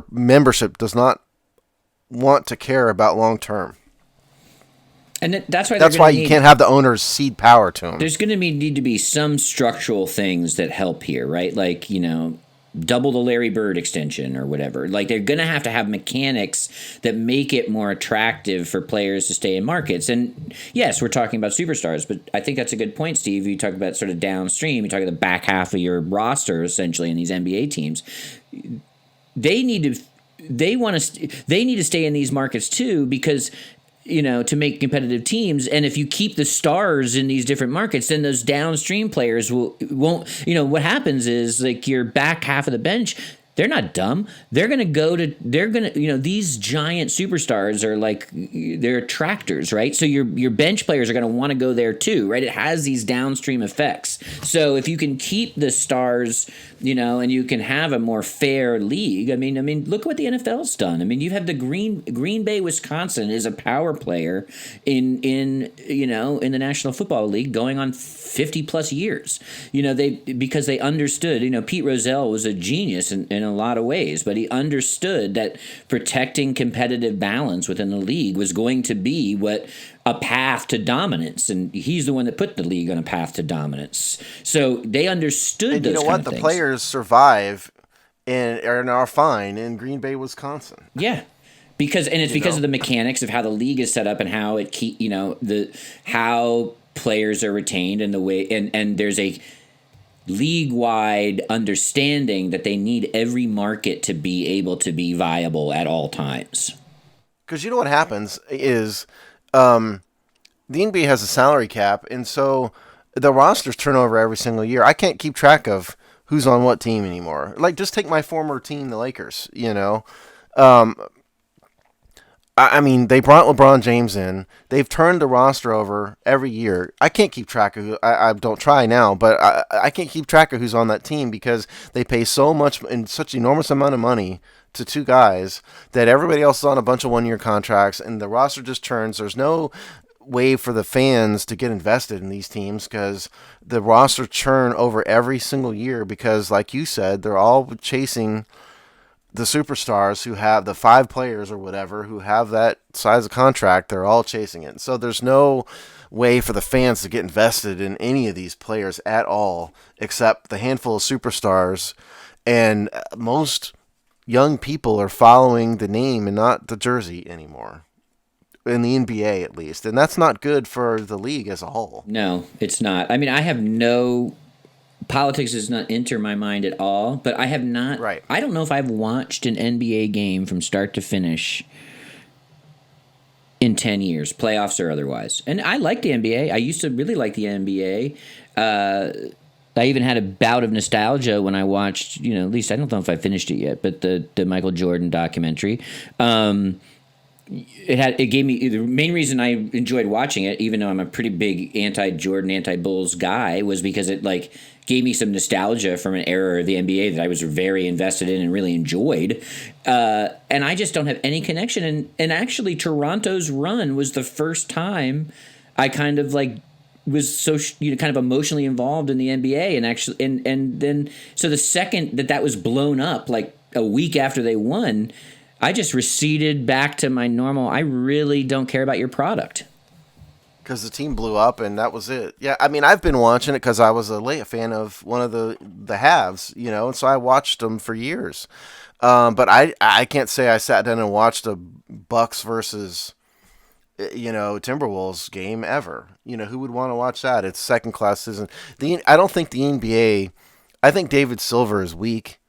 S1: membership does not want to care about long-term.
S2: And that's
S1: why you can't have the owners cede power to them.
S2: There's going to need to be some structural things that help here, right? Like, double the Larry Bird extension or whatever. Like, they're going to have mechanics that make it more attractive for players to stay in markets. And yes, we're talking about superstars, but I think that's a good point, Steve. You talk about sort of downstream. You talk about the back half of your roster, essentially, in these NBA teams. They need to stay in these markets too, because to make competitive teams. And if you keep the stars in these different markets, then those downstream players won't, what happens is, like, your back half of the bench, they're not dumb. They're going to, these giant superstars are like, they're attractors, right? So your bench players are going to want to go there too, right? It has these downstream effects. So if you can keep the stars, and you can have a more fair league. I mean, look what the NFL's done. I mean, you have the Green Bay, Wisconsin is a power player in the National Football League going on 50 plus years. Because they understood. Pete Rozelle was a genius, and in a lot of ways, but he understood that protecting competitive balance within the league was going to be what a path to dominance, and he's the one that put the league on a path to dominance. So they understood
S1: And you
S2: those
S1: know
S2: kind
S1: what?
S2: of
S1: The
S2: things.
S1: players survive and are fine in Green Bay, Wisconsin.
S2: Yeah. Because it's
S1: You
S2: because
S1: know?
S2: of the mechanics of how the league is set up and how it how players are retained and the way and there's a league-wide understanding that they need every market to be able to be viable at all times.
S1: Because you know what happens is the NBA has a salary cap, and so the rosters turn over every single year. I can't keep track of who's on what team anymore. Like, just take my former team, the Lakers, you know. I mean, they brought LeBron James in. They've turned the roster over every year. I can't keep track of who. I don't try now, but I can't keep track of who's on that team because they pay so much and such enormous amount of money to two guys that everybody else is on a bunch of one-year contracts, and the roster just turns. There's no way for the fans to get invested in these teams because the roster churn over every single year because, like you said, they're all chasing the superstars who have the 5 players or whatever who have that size of contract. They're all chasing it. So there's no way for the fans to get invested in any of these players at all, except the handful of superstars. And most young people are following the name and not the jersey anymore, in the NBA at least. And that's not good for the league as a whole.
S2: No, it's not. I mean, I have no politics does not enter my mind at all, but I have not.
S1: Right.
S2: I don't know if I've watched an NBA game from start to finish in 10 years, playoffs or otherwise. And I like the NBA. I used to really like the NBA. I even had a bout of nostalgia when I watched, at least I don't know if I finished it yet, but the Michael Jordan documentary. It gave me the main reason I enjoyed watching it, even though I'm a pretty big anti-Jordan, anti-Bulls guy, was because it gave me some nostalgia from an era of the NBA that I was very invested in and really enjoyed. And I just don't have any connection. And actually, Toronto's run was the first time I kind of was so kind of emotionally involved in the NBA, and actually and then so the second that was blown up a week after they won, I just receded back to my normal. I really don't care about your product.
S1: Because the team blew up, and that was it. Yeah, I mean, I've been watching it because I was a fan of one of the halves, and so I watched them for years. But I can't say I sat down and watched a Bucks versus Timberwolves game ever. Who would want to watch that? It's second class citizen. I don't think the NBA. I think David Silver is weak.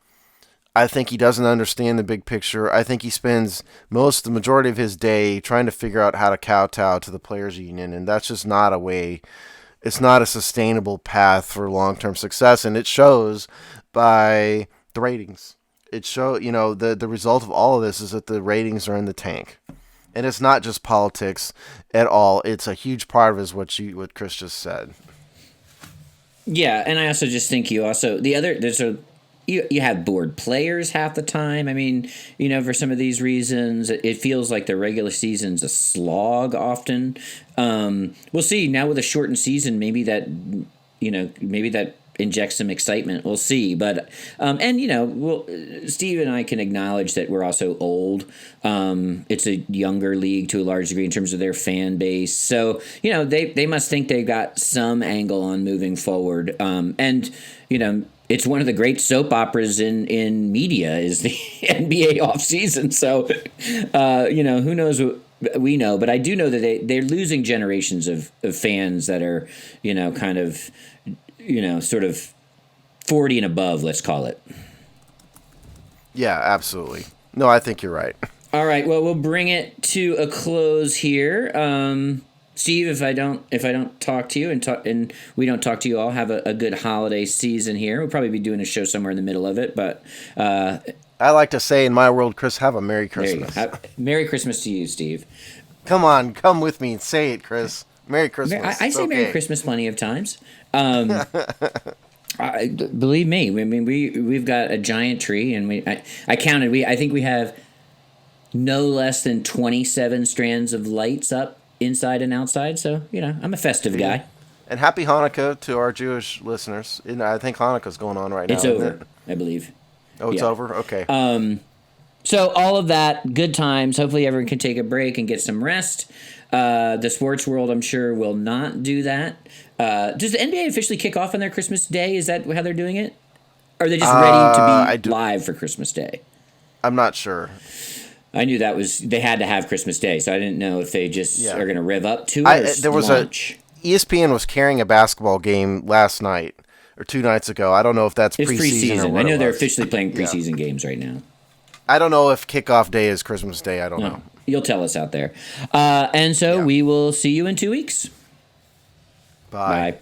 S1: I think he doesn't understand the big picture. I think he spends the majority of his day trying to figure out how to kowtow to the players' union, and that's just not a way. It's not a sustainable path for long-term success, and it shows by the ratings. It the result of all of this is that the ratings are in the tank, and it's not just politics at all. It's a huge part of it is what Chris just said.
S2: Yeah, and I also just think you have bored players half the time. I mean, for some of these reasons, it feels like the regular season's a slog often. We'll see now with a shortened season. Maybe that injects some excitement. We'll see. But Steve and I can acknowledge that we're also old. It's a younger league to a large degree in terms of their fan base. So they must think they've got some angle on moving forward. It's one of the great soap operas in media is the NBA offseason. So, who knows what we know. But I do know that they're losing generations of fans that are, kind of, sort of 40 and above, let's call it.
S1: Yeah, absolutely. No, I think you're right.
S2: All right. Well, we'll bring it to a close here. Steve, if I don't talk to you and we don't talk to you all, have a good holiday season here. We'll probably be doing a show somewhere in the middle of it, but
S1: I like to say in my world, Chris, have a Merry Christmas.
S2: Merry Christmas to you, Steve.
S1: Come on, come with me and say it, Chris. Merry Christmas.
S2: I say okay. Merry Christmas plenty of times. Believe me, I mean we've got a giant tree, and I counted. I think we have no less than 27 strands of lights up inside and outside. So I'm a festive guy.
S1: And happy Hanukkah to our Jewish listeners. I think Hanukkah's going on right now.
S2: It's over, I believe.
S1: Oh, it's over? Okay.
S2: So all of that, good times. Hopefully everyone can take a break and get some rest. The sports world, I'm sure, will not do that. Does the NBA officially kick off on their Christmas Day? Is that how they're doing it? Or are they just ready to be live for Christmas Day?
S1: I'm not sure.
S2: I knew they had to have Christmas Day, so I didn't know if they just are going to rev up to it.
S1: There was ESPN was carrying a basketball game last night or 2 nights ago. I don't know if that's preseason. Or what
S2: I know they're officially playing preseason games right now.
S1: I don't know if kickoff day is Christmas Day. I don't know.
S2: You'll tell us out there. And so we will see you in 2 weeks.
S1: Bye.